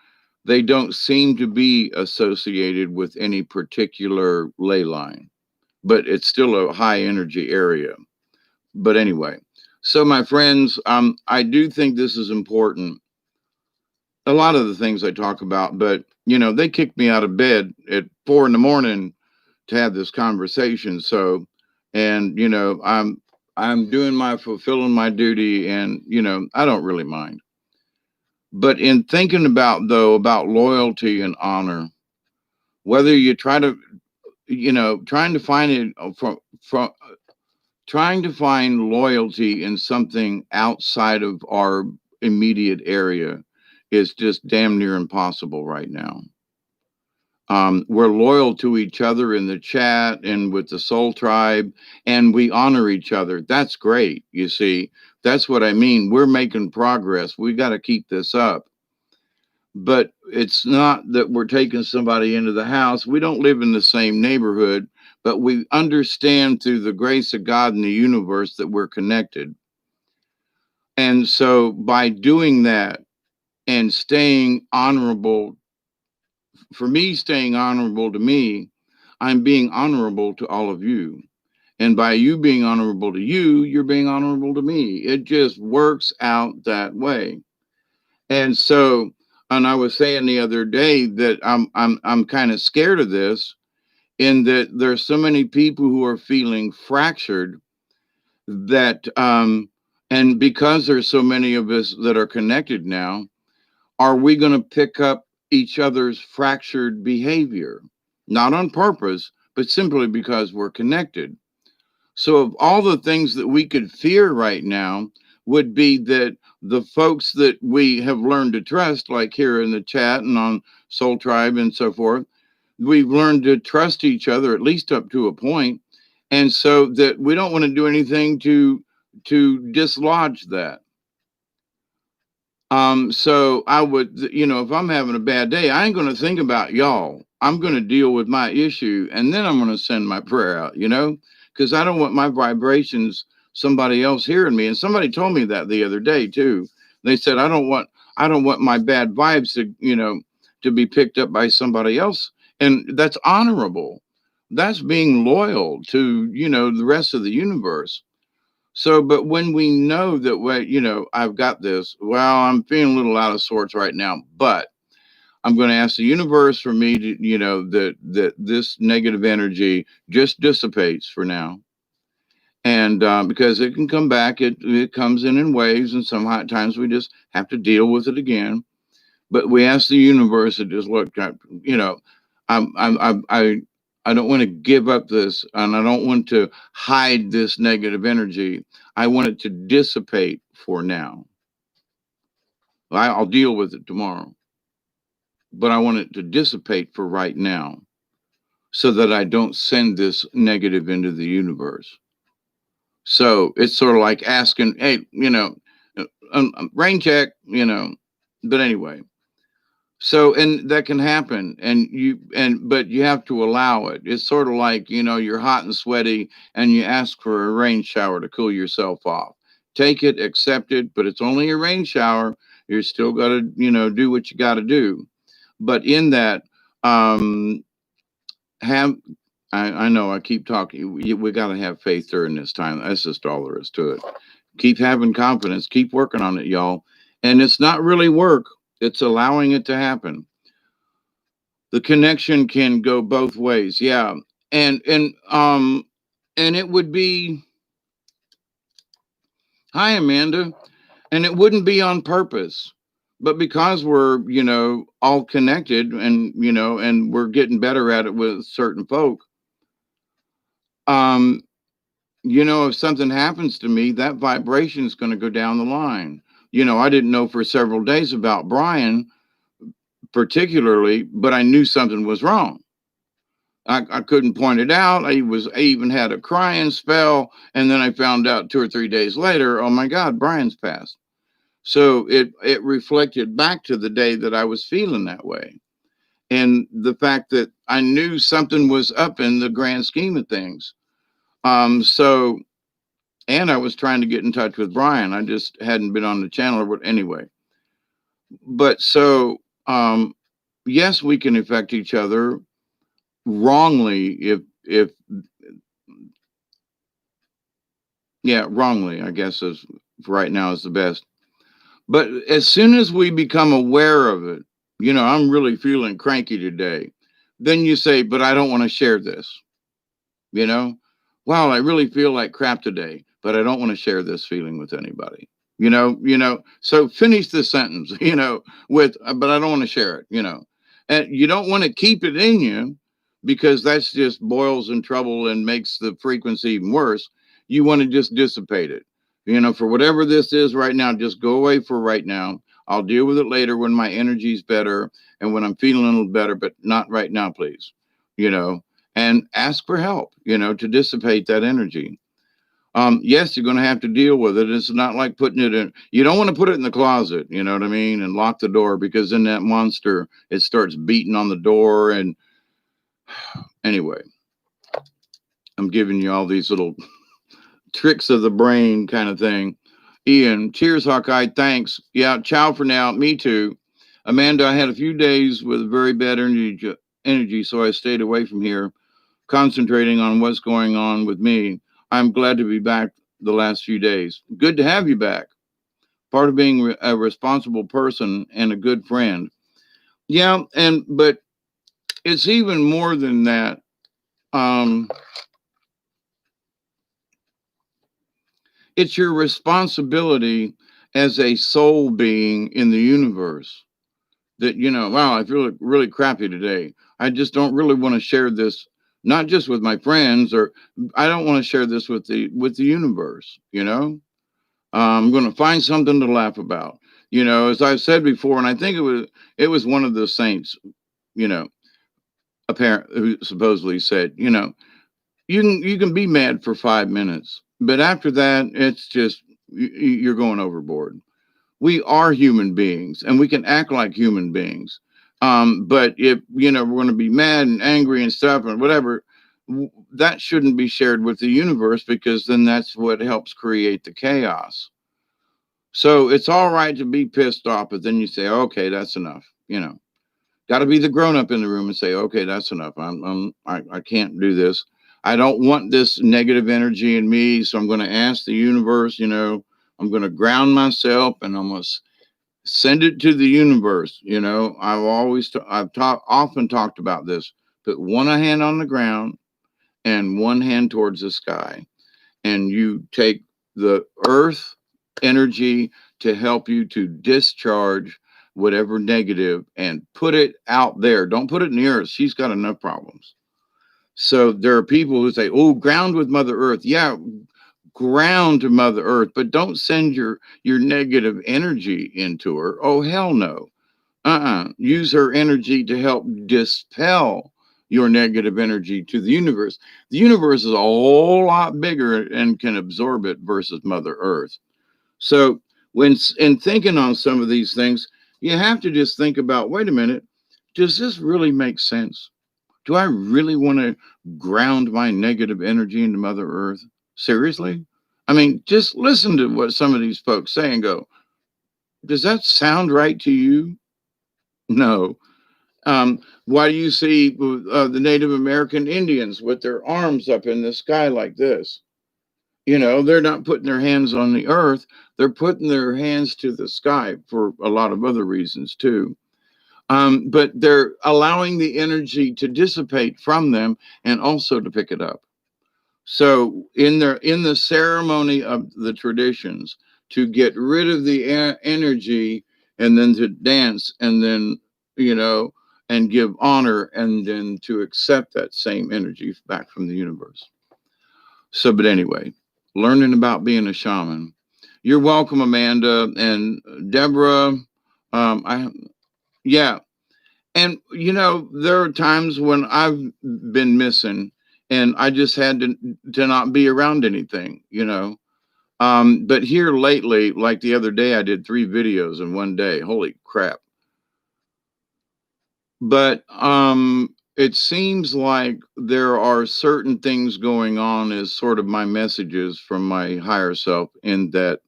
they don't seem to be associated with any particular ley line, but it's still a high energy area. But anyway, so my friends, I do think this is important. A lot of the things I talk about, but they kicked me out of bed at 4 a.m. to have this conversation. So, and I'm doing my fulfilling my duty, and I don't really mind. But in thinking about, though, about loyalty and honor, whether you try to, trying to find it from trying to find loyalty in something outside of our immediate area is just damn near impossible right now. We're loyal to each other in the chat and with the Soul Tribe, and we honor each other. That's great. You see, that's what I mean. We're making progress. We got to keep this up. But it's not that we're taking somebody into the house. We don't live in the same neighborhood, but we understand through the grace of God in the universe that we're connected. And so by doing that and staying honorable, for me, staying honorable to me, I'm being honorable to all of you. And by you being honorable to you, you're being honorable to me. It just works out that way. And so, and I was saying the other day that I'm kind of scared of this, in that there's so many people who are feeling fractured that and because there's so many of us that are connected now, are we going to pick up each other's fractured behavior? Not on purpose, but simply because we're connected. So, of all the things that we could fear right now, would be that the folks that we have learned to trust, like here in the chat and on Soul Tribe and so forth, we've learned to trust each other, at least up to a point, and so that we don't want to do anything to dislodge that. So I would, if I'm having a bad day, I ain't going to think about y'all. I'm going to deal with my issue, and then I'm going to send my prayer out, because I don't want my vibrations, somebody else hearing me. And somebody told me that the other day too. They said, I don't want my bad vibes to be picked up by somebody else. And that's honorable. That's being loyal to, the rest of the universe. So, but when we know that, I've got this, well, I'm feeling a little out of sorts right now, but I'm going to ask the universe for me to, that this negative energy just dissipates for now. And because it can come back, it comes in waves, and sometimes we just have to deal with it again. But we ask the universe to just look, I don't want to give up this, and I don't want to hide this negative energy. I want it to dissipate for now. I'll deal with it tomorrow, but I want it to dissipate for right now, so that I don't send this negative into the universe. So it's sort of like asking, hey, rain check, but anyway. So, and that can happen, but you have to allow it. It's sort of like, you're hot and sweaty and you ask for a rain shower to cool yourself off. Take it, accept it, but it's only a rain shower. You're still got to, do what you got to do. But in that, have, I know I keep talking. We got to have faith during this time. That's just all there is to it. Keep having confidence. Keep working on it, y'all. And it's not really work. It's allowing it to happen. The connection can go both ways. Yeah. And it would be, hi Amanda, and it wouldn't be on purpose. But because we're, all connected, and we're getting better at it with certain folk, um if something happens to me, that vibration is going to go down the line. I didn't know for several days about Brian particularly, but I knew something was wrong. I couldn't point it out. I even had a crying spell, and then I found out 2 or 3 days later, oh my God, Brian's passed. So it reflected back to the day that I was feeling that way, and the fact that I knew something was up in the grand scheme of things. So, and I was trying to get in touch with Brian. I just hadn't been on the channel, but anyway. But so, yes, we can affect each other wrongly if yeah, wrongly, I guess is right now is the best. But as soon as we become aware of it, I'm really feeling cranky today. Then you say, but I don't want to share this. Wow, I really feel like crap today, but I don't want to share this feeling with anybody. So finish the sentence, with, but I don't want to share it, and you don't want to keep it in you, because that's just boils in trouble and makes the frequency even worse. You want to just dissipate it. For whatever this is right now, just go away for right now. I'll deal with it later when my energy's better and when I'm feeling a little better, but not right now, please. You know, and ask for help, to dissipate that energy. Yes, you're going to have to deal with it. It's not like putting it in. You don't want to put it in the closet, you know what I mean, and lock the door, because then that monster, it starts beating on the door. And anyway, I'm giving you all these little tricks of the brain kind of thing. Ian, cheers, Hawkeye. Thanks. Yeah, ciao for now. Me too. Amanda, I had a few days with very bad energy, so I stayed away from here, concentrating on what's going on with me. I'm glad to be back the last few days. Good to have you back. Part of being a responsible person and a good friend. Yeah, but it's even more than that. Um, it's your responsibility as a soul being in the universe that, wow, I feel really crappy today. I just don't really want to share this, not just with my friends, or I don't want to share this with the universe. I'm going to find something to laugh about. As I've said before, and I think it was one of the saints, you know, apparent who supposedly said, you can be mad for 5 minutes, but after that, it's just you're going overboard. We are human beings, and we can act like human beings. But if we're going to be mad and angry and stuff and whatever, that shouldn't be shared with the universe, because then that's what helps create the chaos. So it's all right to be pissed off, but then you say, okay, that's enough. Got to be the grown up in the room and say, okay, that's enough. I can't do this. I don't want this negative energy in me. So I'm going to ask the universe, I'm going to ground myself, and I'm going to send it to the universe. I've often talked about this. Put one hand on the ground and one hand towards the sky, and you take the earth energy to help you to discharge whatever negative and put it out there. Don't put it in the earth. She's got enough problems. So there are people who say, oh, ground with Mother Earth. Yeah, ground to Mother Earth, but don't send your negative energy into her. Oh, hell no. Use her energy to help dispel your negative energy to the universe. The universe is a whole lot bigger and can absorb it versus Mother Earth. So when in thinking on some of these things, you have to just think about, wait a minute, does this really make sense? Do I really want to ground my negative energy into Mother Earth? Seriously? I mean, just listen to what some of these folks say and go, does that sound right to you? No. Why do you see the Native American Indians with their arms up in the sky like this? They're not putting their hands on the earth. They're putting their hands to the sky for a lot of other reasons too. But they're allowing the energy to dissipate from them and also to pick it up. So in the ceremony of the traditions, to get rid of the energy and then to dance and then you know and give honor and then to accept that same energy back from the universe. So, but anyway, learning about being a shaman. You're welcome, Amanda and Deborah. I Yeah, and there are times when I've been missing, and I just had to not be around anything. But here lately, like the other day, I did 3 videos in one day. Holy crap! But it seems like there are certain things going on as sort of my messages from my higher self, in that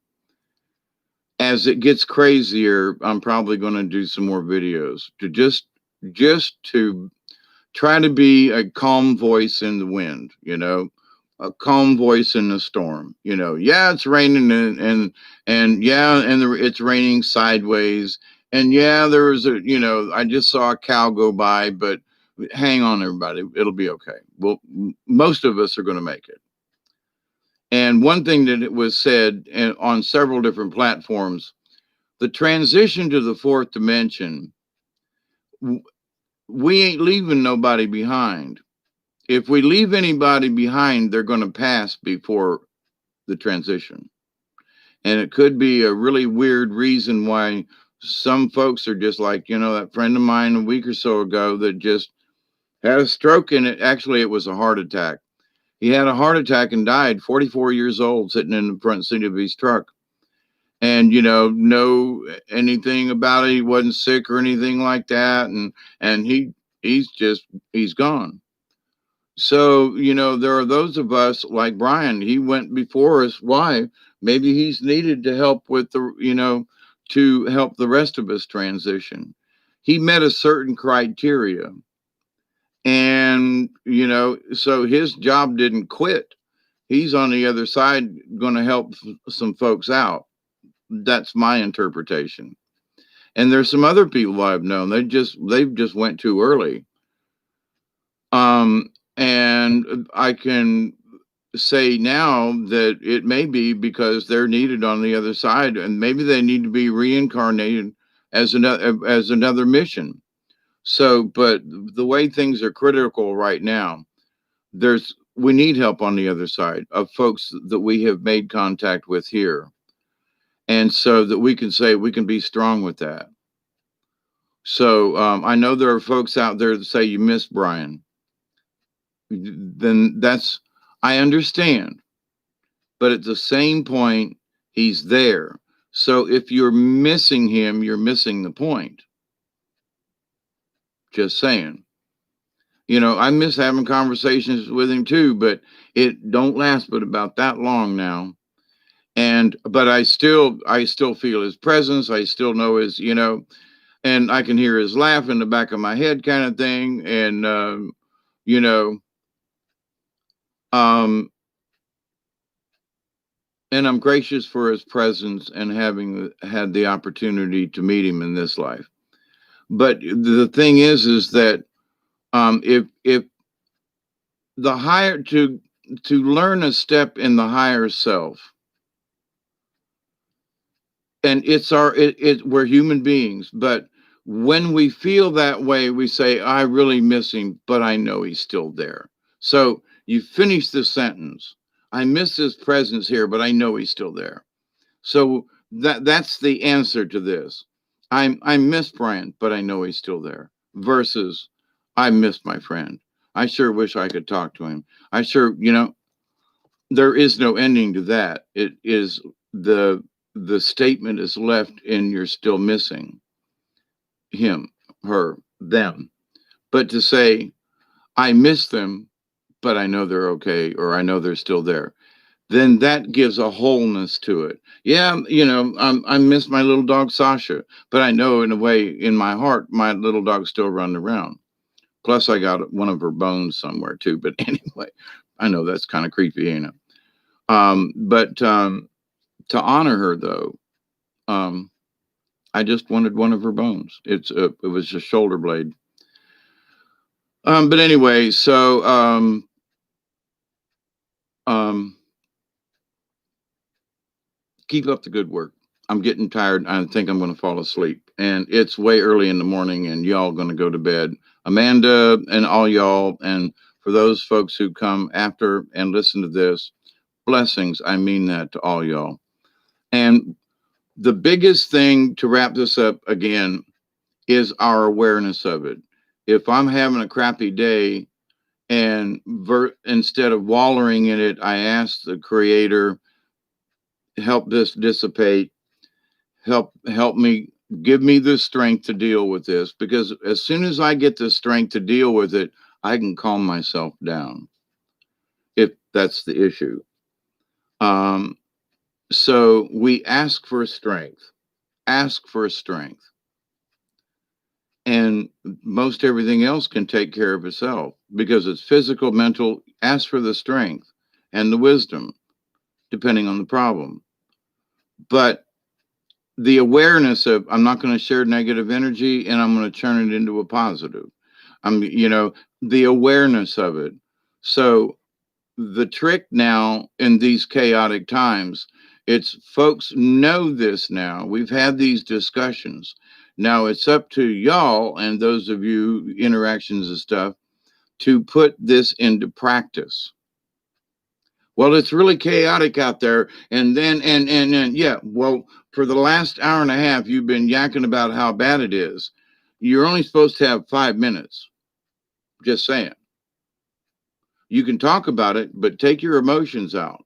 as it gets crazier, I'm probably going to do some more videos to just to try to be a calm voice in the wind, a calm voice in the storm. Yeah, it's raining, and yeah, and it's raining sideways, and yeah, there was I just saw a cow go by, but hang on, everybody, it'll be okay. Well, most of us are going to make it. And one thing that it was said on several different platforms, the transition to the fourth dimension, we ain't leaving nobody behind. If we leave anybody behind, they're going to pass before the transition. And it could be a really weird reason why some folks are just like, that friend of mine a week or so ago that just had a stroke, and it was a heart attack. He had a heart attack and died, 44 years old, sitting in the front seat of his truck. And, know anything about it. He wasn't sick or anything like that. And he's gone. So, there are those of us like Brian. He went before us. Why? Maybe he's needed to help with to help the rest of us transition. He met a certain criteria. And, so his job didn't quit. He's on the other side going to help some folks out. That's my interpretation. And there's some other people I've known. They've just went too early. And I can say now that it may be because they're needed on the other side, and maybe they need to be reincarnated as another mission. So, but the way things are critical right now, we need help on the other side of folks that we have made contact with here, and so that we can say we can be strong with that. So I know there are folks out there that say you miss Brian. Then I understand. But at the same point, he's there. So if you're missing him, you're missing the point. Just saying. I miss having conversations with him too, but it don't last but about that long now. But I still feel his presence. I still know his, and I can hear his laugh in the back of my head kind of thing. And, you know, um, and I'm gracious for his presence and having had the opportunity to meet him in this life. But the thing is that if the higher to learn a step in the higher self, and we're human beings, but when we feel that way, we say, I really miss him, but I know he's still there. So you finish the sentence. I miss his presence here, but I know he's still there. So that's the answer to this. I miss Brian, but I know he's still there. Versus, I miss my friend. I sure wish I could talk to him. I sure, there is no ending to that. It is the statement is left in you're still missing him, her, them. But to say, I miss them, but I know they're okay, or I know they're still there, then that gives a wholeness to it. Yeah, I miss my little dog Sasha, but I know in a way in my heart, my little dog's still running around. Plus, I got one of her bones somewhere too. But anyway, I know that's kind of creepy, ain't it? But to honor her though, I just wanted one of her bones. It was a shoulder blade. But anyway, so keep up the good work. I'm getting tired. I think I'm going to fall asleep. And it's way early in the morning, and y'all going to go to bed. Amanda and all y'all, and for those folks who come after and listen to this, blessings. I mean that to all y'all. And the biggest thing to wrap this up again is our awareness of it. If I'm having a crappy day, and instead of wallowing in it, I ask the Creator, help this dissipate, help me, give me the strength to deal with this, because as soon as I get the strength to deal with it, I can calm myself down if that's the issue. So we ask for strength, and most everything else can take care of itself because it's physical, mental. Ask for the strength and the wisdom depending on the problem. But the awareness of, I'm not going to share negative energy and I'm going to turn it into a positive. The awareness of it. So the trick now in these chaotic times, it's folks know this now. We've had these discussions. Now it's up to y'all and those of you interactions and stuff to put this into practice. Well, it's really chaotic out there. And then, and yeah, well, for the last hour and a half, you've been yakking about how bad it is. You're only supposed to have 5 minutes. Just saying. You can talk about it, but take your emotions out.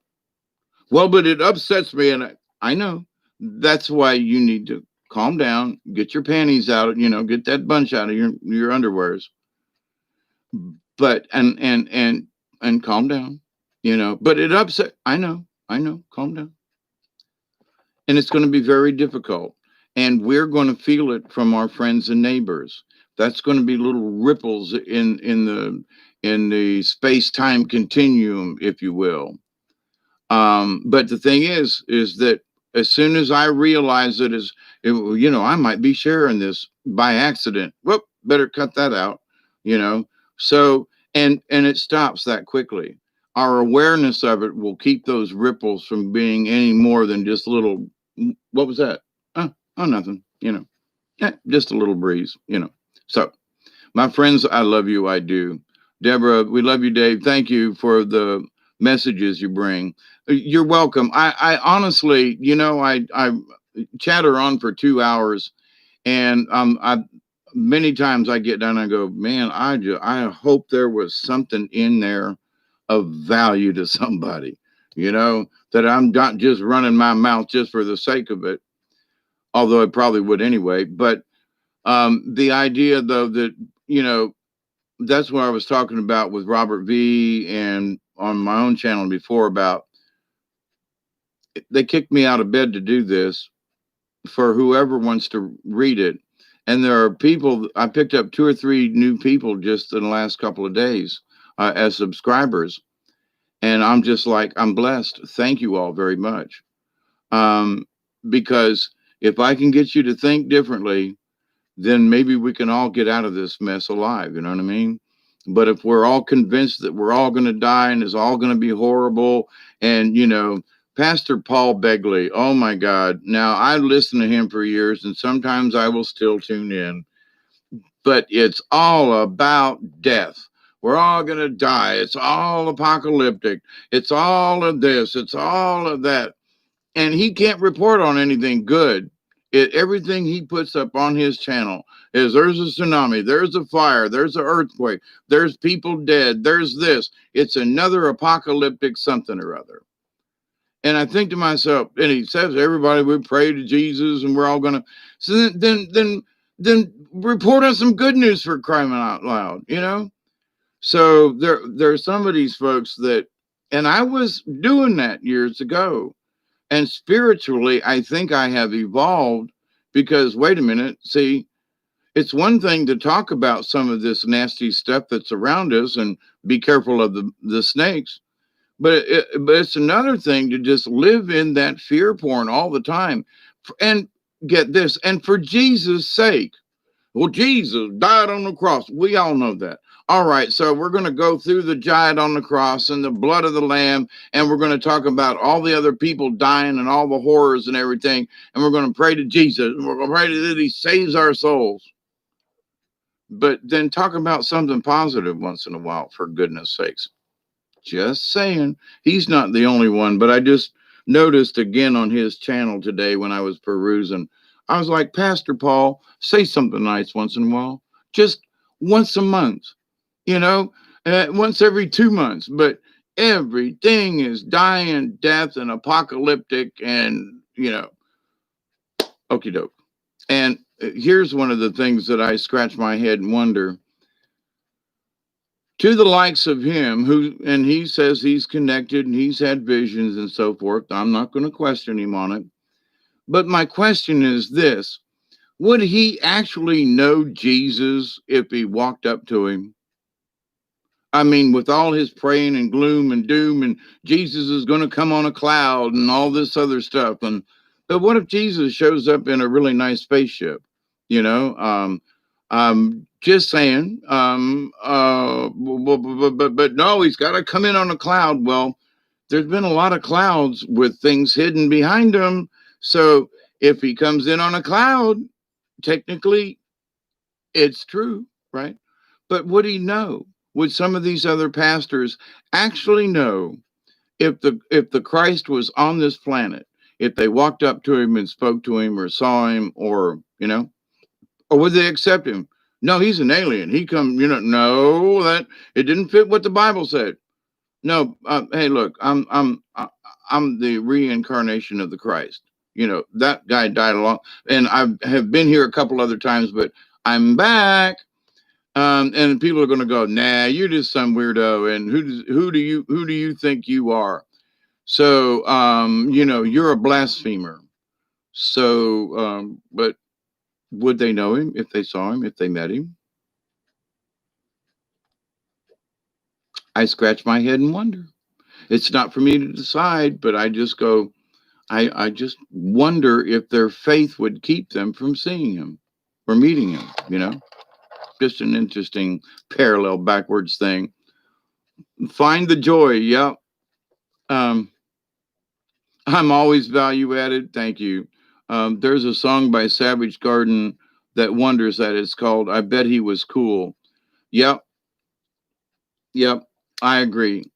Well, but it upsets me. And I know that's why you need to calm down, get your panties out, get that bunch out of your underwears. But, and calm down, but it upset. I know, calm down. And it's going to be very difficult. And we're going to feel it from our friends and neighbors. That's going to be little ripples in the space time continuum, if you will. But the thing is that as soon as I realize that I might be sharing this by accident. Whoop, better cut that out. You know, so and it stops that quickly. Our awareness of it will keep those ripples from being any more than just little. What was that? Oh, nothing. Just a little breeze. So my friends, I love you. I do. Deborah, we love you, Dave. Thank you for the messages you bring. You're welcome. I honestly, I chatter on for 2 hours, and I many times I get done, I go, man, I hope there was something in there of value to somebody, that I'm not just running my mouth just for the sake of it, although I probably would anyway. But the idea, though, that that's what I was talking about with Robert V and on my own channel before about they kicked me out of bed to do this for whoever wants to read it. And there are people, I picked up 2 or 3 new people just in the last couple of days as subscribers. And I'm just like, I'm blessed. Thank you all very much. Because if I can get you to think differently, then maybe we can all get out of this mess alive. You know what I mean? But if we're all convinced that we're all going to die and it's all going to be horrible, and, Pastor Paul Begley, oh my God. Now, I listened to him for years, and sometimes I will still tune in, but it's all about death. We're all going to die. It's all apocalyptic. It's all of this. It's all of that. And he can't report on anything good. Everything he puts up on his channel is there's a tsunami, there's a fire, there's an earthquake, there's people dead, there's this. It's another apocalyptic something or other. And I think to myself, and he says, everybody, we pray to Jesus and we're all going to. So then report on some good news for crying out loud, So there are some of these folks that, and I was doing that years ago. And spiritually, I think I have evolved because, wait a minute, see, it's one thing to talk about some of this nasty stuff that's around us and be careful of the snakes. But it's another thing to just live in that fear porn all the time. And get this, and for Jesus' sake, well, Jesus died on the cross. We all know that. All right, so we're going to go through the giant on the cross and the blood of the lamb, and we're going to talk about all the other people dying and all the horrors and everything, and we're going to pray to Jesus, and we're going to pray that he saves our souls. But then talk about something positive once in a while, for goodness sakes. Just saying. He's not the only one, but I just noticed again on his channel today when I was perusing, I was like, Pastor Paul, say something nice once in a while. Just once a month, once every 2 months. But everything is dying, death, and apocalyptic, and, okie doke. And here's one of the things that I scratch my head and wonder. To the likes of him, and he says he's connected and he's had visions and so forth. I'm not going to question him on it. But my question is this: would he actually know Jesus if he walked up to him? I mean, with all his praying and gloom and doom, and Jesus is going to come on a cloud and all this other stuff. But what if Jesus shows up in a really nice spaceship? Just saying. But no, he's got to come in on a cloud. Well, there's been a lot of clouds with things hidden behind them. So if he comes in on a cloud, technically it's true, right? But would he know? would some of these other pastors actually know if the Christ was on this planet, if they walked up to him and spoke to him or saw him, or or would they accept him? No, he's an alien. He come, no, that it didn't fit what the Bible said. No, hey, look, I'm the reincarnation of the Christ. That guy died along, and I have been here a couple other times, but I'm back. And people are going to go, nah, you're just some weirdo, and who do you think you are? So, you're a blasphemer. So, but would they know him if they saw him, if they met him? I scratch my head and wonder. It's not for me to decide, but I just go, I just wonder if their faith would keep them from seeing him or meeting him. Just an interesting parallel backwards thing. Find the joy. Yep. Um, I'm always value added. Thank you. There's a song by Savage Garden that wonders that it's called I Bet He Was Cool. Yep. Yep. I agree.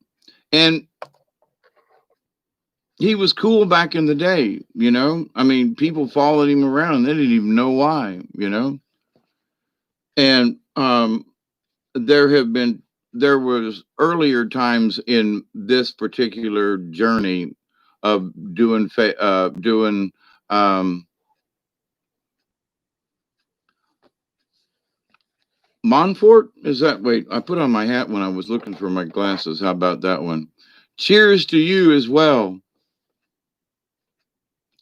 And he was cool back in the day. I mean, people followed him around and they didn't even know why. And there was earlier times in this particular journey of doing Montfort. Is that, wait, I put on my hat when I was looking for my glasses. How about that one? Cheers to you as well.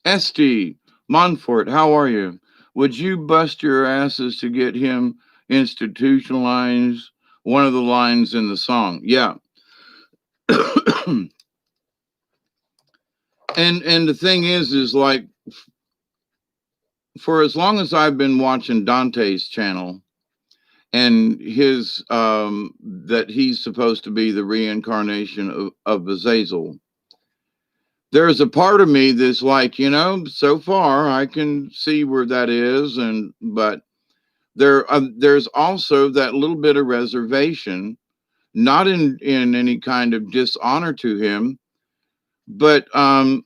Esty Montfort, how are you? Would you bust your asses to get him institutionalized? One of the lines in the song. Yeah. and the thing is like, for as long as I've been watching Dante's channel and his that he's supposed to be the reincarnation of Azazel, there's a part of me that's like, so far I can see where that is, but there's also that little bit of reservation, not in any kind of dishonor to him, but I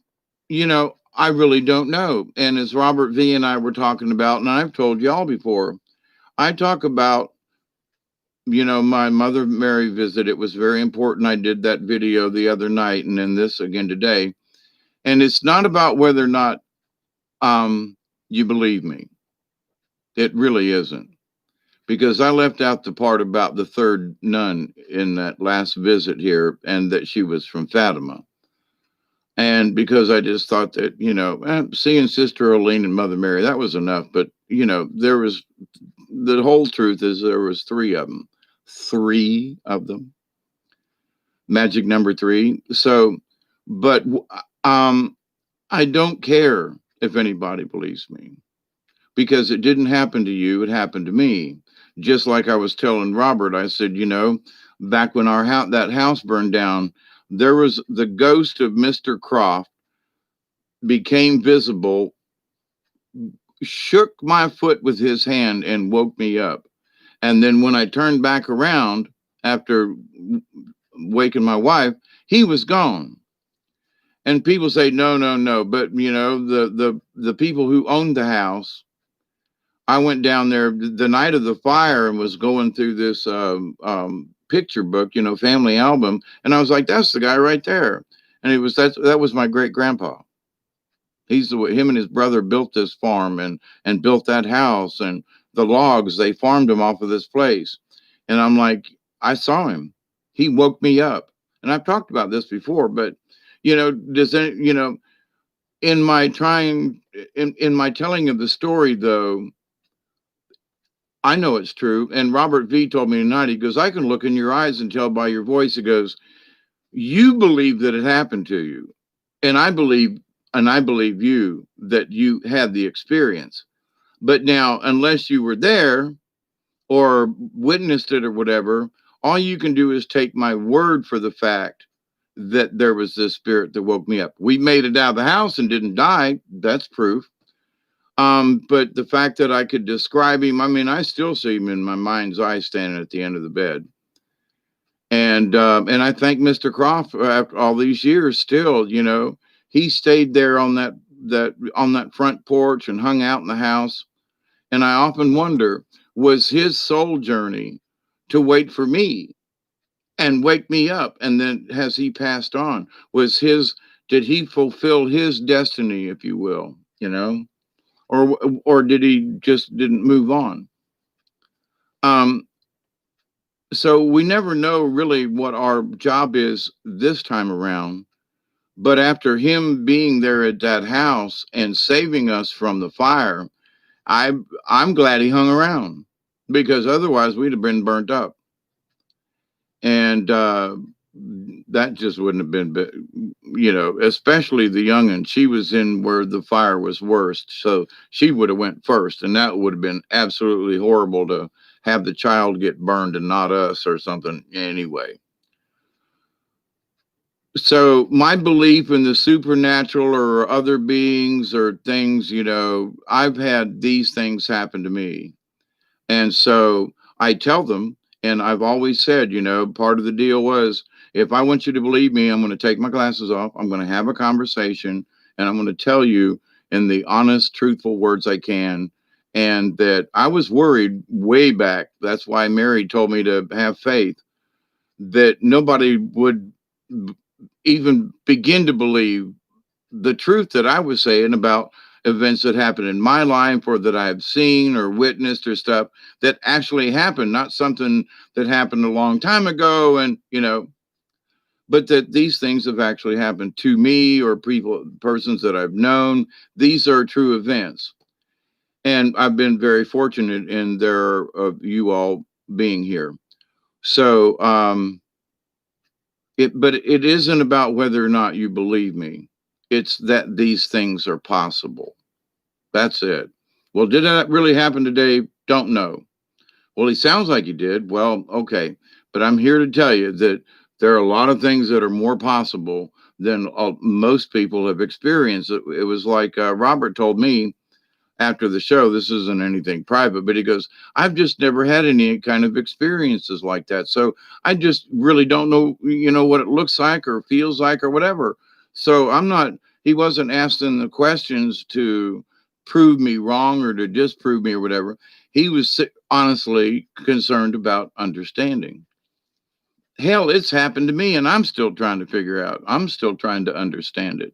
really don't know. And as Robert V and I were talking about, and I've told y'all before, I talk about my Mother Mary visit. It was very important. I did that video the other night, and then this again today. And it's not about whether or not you believe me. It really isn't, because I left out the part about the third nun in that last visit here, and that she was from Fatima. And because I just thought that, seeing Sister Olene and Mother Mary, that was enough. But, there was, the whole truth is there was three of them, magic number three. So, but I don't care if anybody believes me, because it didn't happen to you. It happened to me. Just like I was telling Robert, I said, back when that house burned down, there was the ghost of Mr. Croft became visible, shook my foot with his hand and woke me up. And then when I turned back around after waking my wife, he was gone. And people say, no, no, no. But the people who owned the house, I went down there the night of the fire and was going through this picture book, family album. And I was like, that's the guy right there. And that was my great grandpa. Him and his brother built this farm and built that house, and the logs, they farmed them off of this place. And I'm like, I saw him. He woke me up. And I've talked about this before, but in my telling of the story, though, I know it's true. And Robert V told me tonight, he goes, I can look in your eyes and tell by your voice. He goes, you believe that it happened to you. And I believe you, that you had the experience. But now, unless you were there or witnessed it or whatever, all you can do is take my word for the fact that there was this spirit that woke me up. We made it out of the house and didn't die. That's proof. But the fact that I could describe him, I mean, I still see him in my mind's eye standing at the end of the bed. And I thank Mr. Croft after all these years. Still, he stayed there on that front porch and hung out in the house. And I often wonder, was his soul journey to wait for me and wake me up, and then has he passed on? Did he fulfill his destiny, if you will, or did he just didn't move on? Um, so we never know really what our job is this time around. But after him being there at that house and saving us from the fire, I I'm glad he hung around, because otherwise we'd have been burnt up. And that just wouldn't have especially the youngin. She was in where the fire was worst, so she would have went first, and that would have been absolutely horrible to have the child get burned and not us or something anyway. So my belief in the supernatural or other beings or things, I've had these things happen to me. And so I tell them, and I've always said, part of the deal was, if I want you to believe me, I'm going to take my glasses off, I'm going to have a conversation, and I'm going to tell you in the honest, truthful words I can. And that I was worried way back. That's why Mary told me to have faith, that nobody would even begin to believe the truth that I was saying about events that happened in my life or that I've seen or witnessed or stuff that actually happened, not something that happened a long time ago. And, but that these things have actually happened to me or persons that I've known. These are true events. And I've been very fortunate in there of you all being here. So, but it isn't about whether or not you believe me. It's that these things are possible. That's it. Well, did that really happen today? Don't know. Well, he sounds like he did. Well, okay. But I'm here to tell you that there are a lot of things that are more possible than most people have experienced. It was like Robert told me after the show. This isn't anything private, but he goes, I've just never had any kind of experiences like that. So I just really don't know, what it looks like or feels like or whatever. So he wasn't asking the questions to prove me wrong or to disprove me or whatever. He was honestly concerned about understanding. Hell, it's happened to me, and I'm still trying to figure out. I'm still trying to understand it.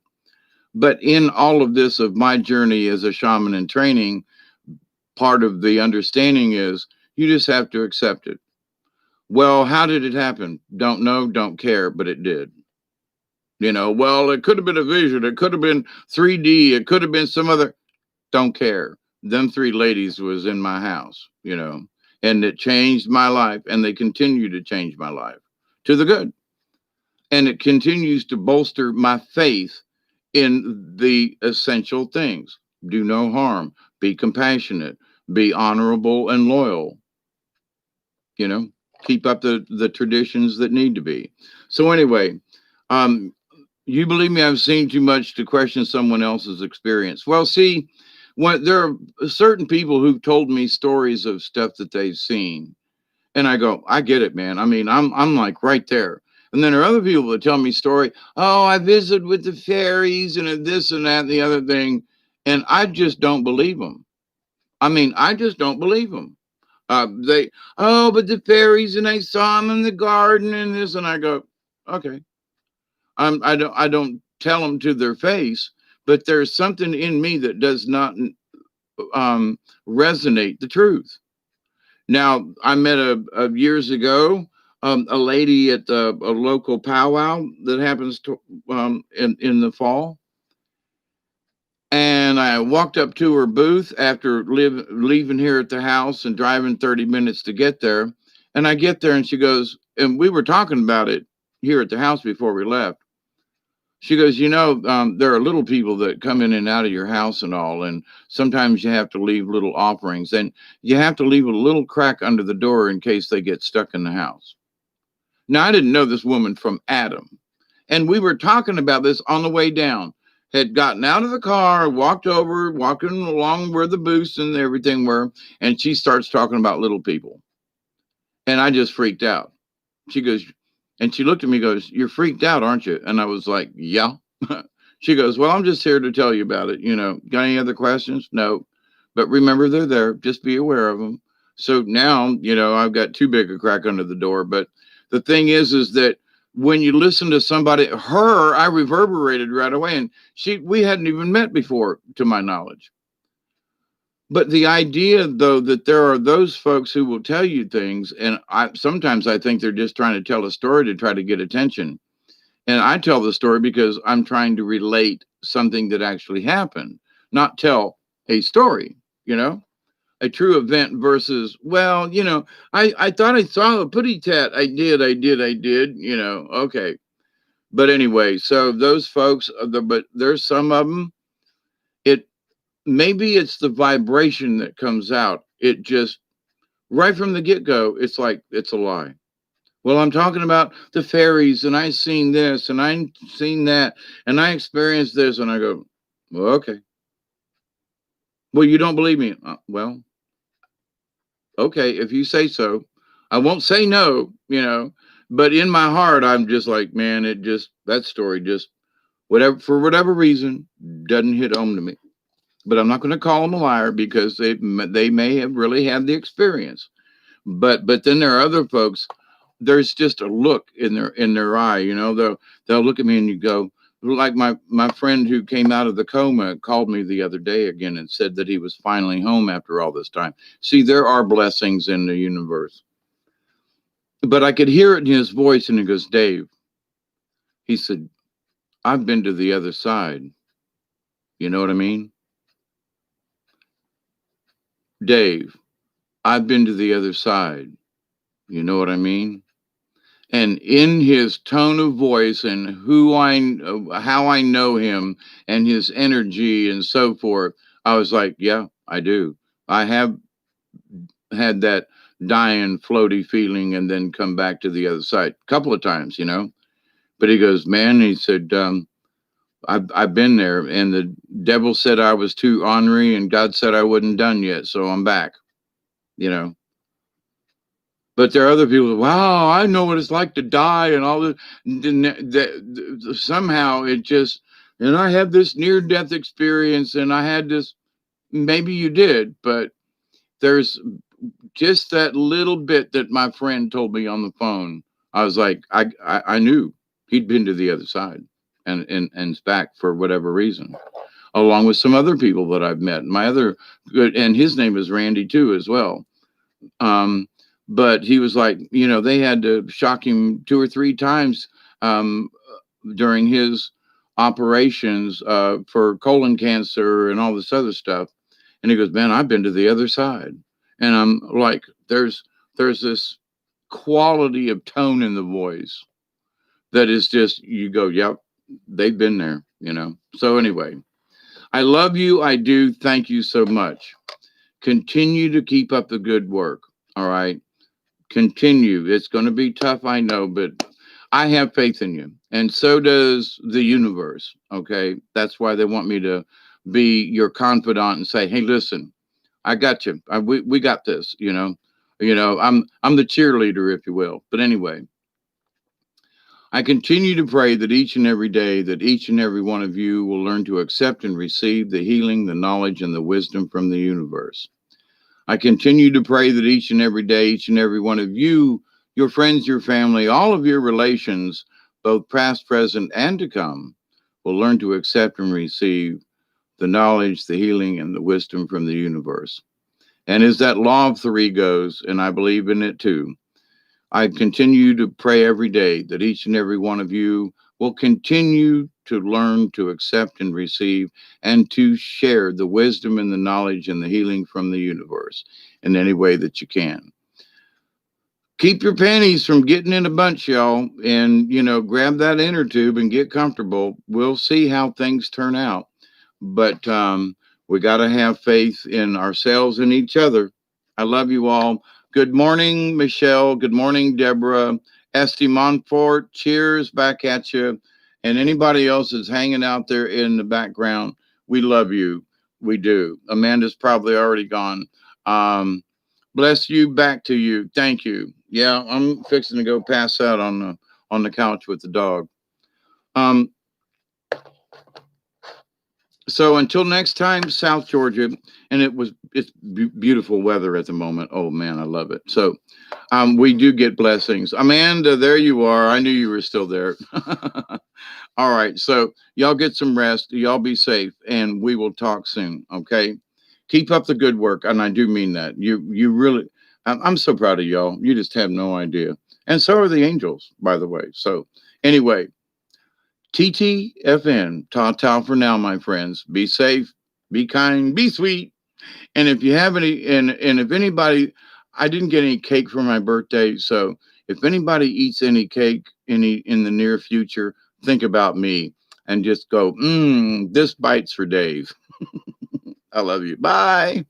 But in all of this of my journey as a shaman in training, part of the understanding is you just have to accept it. Well, how did it happen? Don't know, don't care, but it did. Well, it could have been a vision, it could have been 3D, it could have been some other, don't care. Them three ladies was in my house, and it changed my life, and they continue to change my life to the good. And it continues to bolster my faith in the essential things. Do no harm, be compassionate, be honorable and loyal, you know, keep up the traditions that need to be. So anyway, um, you believe me, I've seen too much to question someone else's experience. Well, see, there are certain people who've told me stories of stuff that they've seen, and I go, I get it, man. I mean, I'm like right there. And then there are other people that tell me story. Oh, I visited with the fairies and this and that and the other thing, and I just don't believe them. I mean, I just don't believe them. But the fairies and I saw them in the garden and this, and I go, okay. I don't tell them to their face, but there's something in me that does not um, resonate the truth. Now, I met years ago a lady at a local powwow that happens to in the fall, and I walked up to her booth after leaving here at the house and driving 30 minutes to get there. And I get there and she goes, and we were talking about it here at the house before we left. She goes, there are little people that come in and out of your house and all, and sometimes you have to leave little offerings, and you have to leave a little crack under the door in case they get stuck in the house. Now, I didn't know this woman from Adam, and we were talking about this on the way down. Had gotten out of the car, walking along where the booths and everything were, and she starts talking about little people. And I just freaked out. She goes, And she looked at me and goes, "You're freaked out, aren't you?" And I was like, "Yeah." She goes, "Well, I'm just here to tell you about it. Got any other questions?" No. But remember, they're there. Just be aware of them. So now, I've got too big a crack under the door. But the thing is that when you listen to somebody, I reverberated right away. And we hadn't even met before, to my knowledge. But the idea, though, that there are those folks who will tell you things, and sometimes I think they're just trying to tell a story to try to get attention. And I tell the story because I'm trying to relate something that actually happened, not tell a story, you know, a true event versus, well, I thought I saw a putty tat. I did, okay. But anyway, so those folks, but there's some of them, it maybe it's the vibration that comes out. It just, right from the get go, it's like, it's a lie. Well, I'm talking about the fairies, and I seen this, and I seen that, and I experienced this, and I go, well, okay. Well, you don't believe me? Well, okay, if you say so. I won't say no. But in my heart, I'm just like, man, that story just, whatever, for whatever reason, doesn't hit home to me. But I'm not going to call them a liar because they may have really had the experience. But then there are other folks, there's just a look in their eye, they'll look at me and you go, like my friend who came out of the coma called me the other day again and said that he was finally home after all this time. See, there are blessings in the universe. But I could hear it in his voice, and he goes, "Dave," he said, "I've been to the other side." You know what I mean? "Dave, I've been to the other side." You know what I mean? And in his tone of voice and how I know him and his energy and so forth, I was like, yeah, I do. I have had that dying floaty feeling and then come back to the other side a couple of times. But he goes, man, he said, I've been there, and the devil said I was too ornery, and God said I wasn't done yet, so I'm back. you know But there are other people, wow, I know what it's like to die and all this. Somehow it just, and I had this near death experience, and I had this, maybe you did, but there's just that little bit that my friend told me on the phone. I was like, I knew he'd been to the other side and it's back for whatever reason, along with some other people that I've met. My other good, and his name is Randy too, as well. Um, but he was like, they had to shock him 2 or 3 times during his operations for colon cancer and all this other stuff. And he goes, man, I've been to the other side. And I'm like, there's this quality of tone in the voice that is just, you go, yep, they've been there. So anyway, I love you. I do. Thank you so much. Continue to keep up the good work. All right. Continue. It's going to be tough, I know, but I have faith in you. And so does the universe. Okay. That's why they want me to be your confidant and say, hey, listen, I got you. We got this, I'm the cheerleader, if you will. But anyway, I continue to pray that each and every day that each and every one of you will learn to accept and receive the healing, the knowledge, and the wisdom from the universe. I continue to pray that each and every day, each and every one of you, your friends, your family, all of your relations, both past, present, and to come, will learn to accept and receive the knowledge, the healing, and the wisdom from the universe. And as that law of three goes, and I believe in it too, I continue to pray every day that each and every one of you will continue to learn to accept and receive and to share the wisdom and the knowledge and the healing from the universe in any way that you can. Keep your panties from getting in a bunch, y'all, and grab that inner tube and get comfortable. We'll see how things turn out. But we got to have faith in ourselves and each other. I love you all. Good morning, Michelle. Good morning, Deborah. Esty Montfort, cheers back at you. And anybody else that's hanging out there in the background, we love you. We do. Amanda's probably already gone. Bless you, back to you. Thank you. Yeah, I'm fixing to go pass out on the couch with the dog. Um, so until next time, South Georgia, and it's beautiful weather at the moment. Oh man, I love it. So we do get blessings. Amanda, there you are. I knew you were still there. All right. So y'all get some rest. Y'all be safe, and we will talk soon. Okay. Keep up the good work, and I do mean that. You really. I'm so proud of y'all. You just have no idea, and so are the angels, by the way. So anyway, TTFN. Ta ta for now, my friends. Be safe. Be kind. Be sweet. And if you have any, and if anybody, I didn't get any cake for my birthday, so if anybody eats any cake in the near future, think about me and just go, this bites for Dave. I love you. Bye.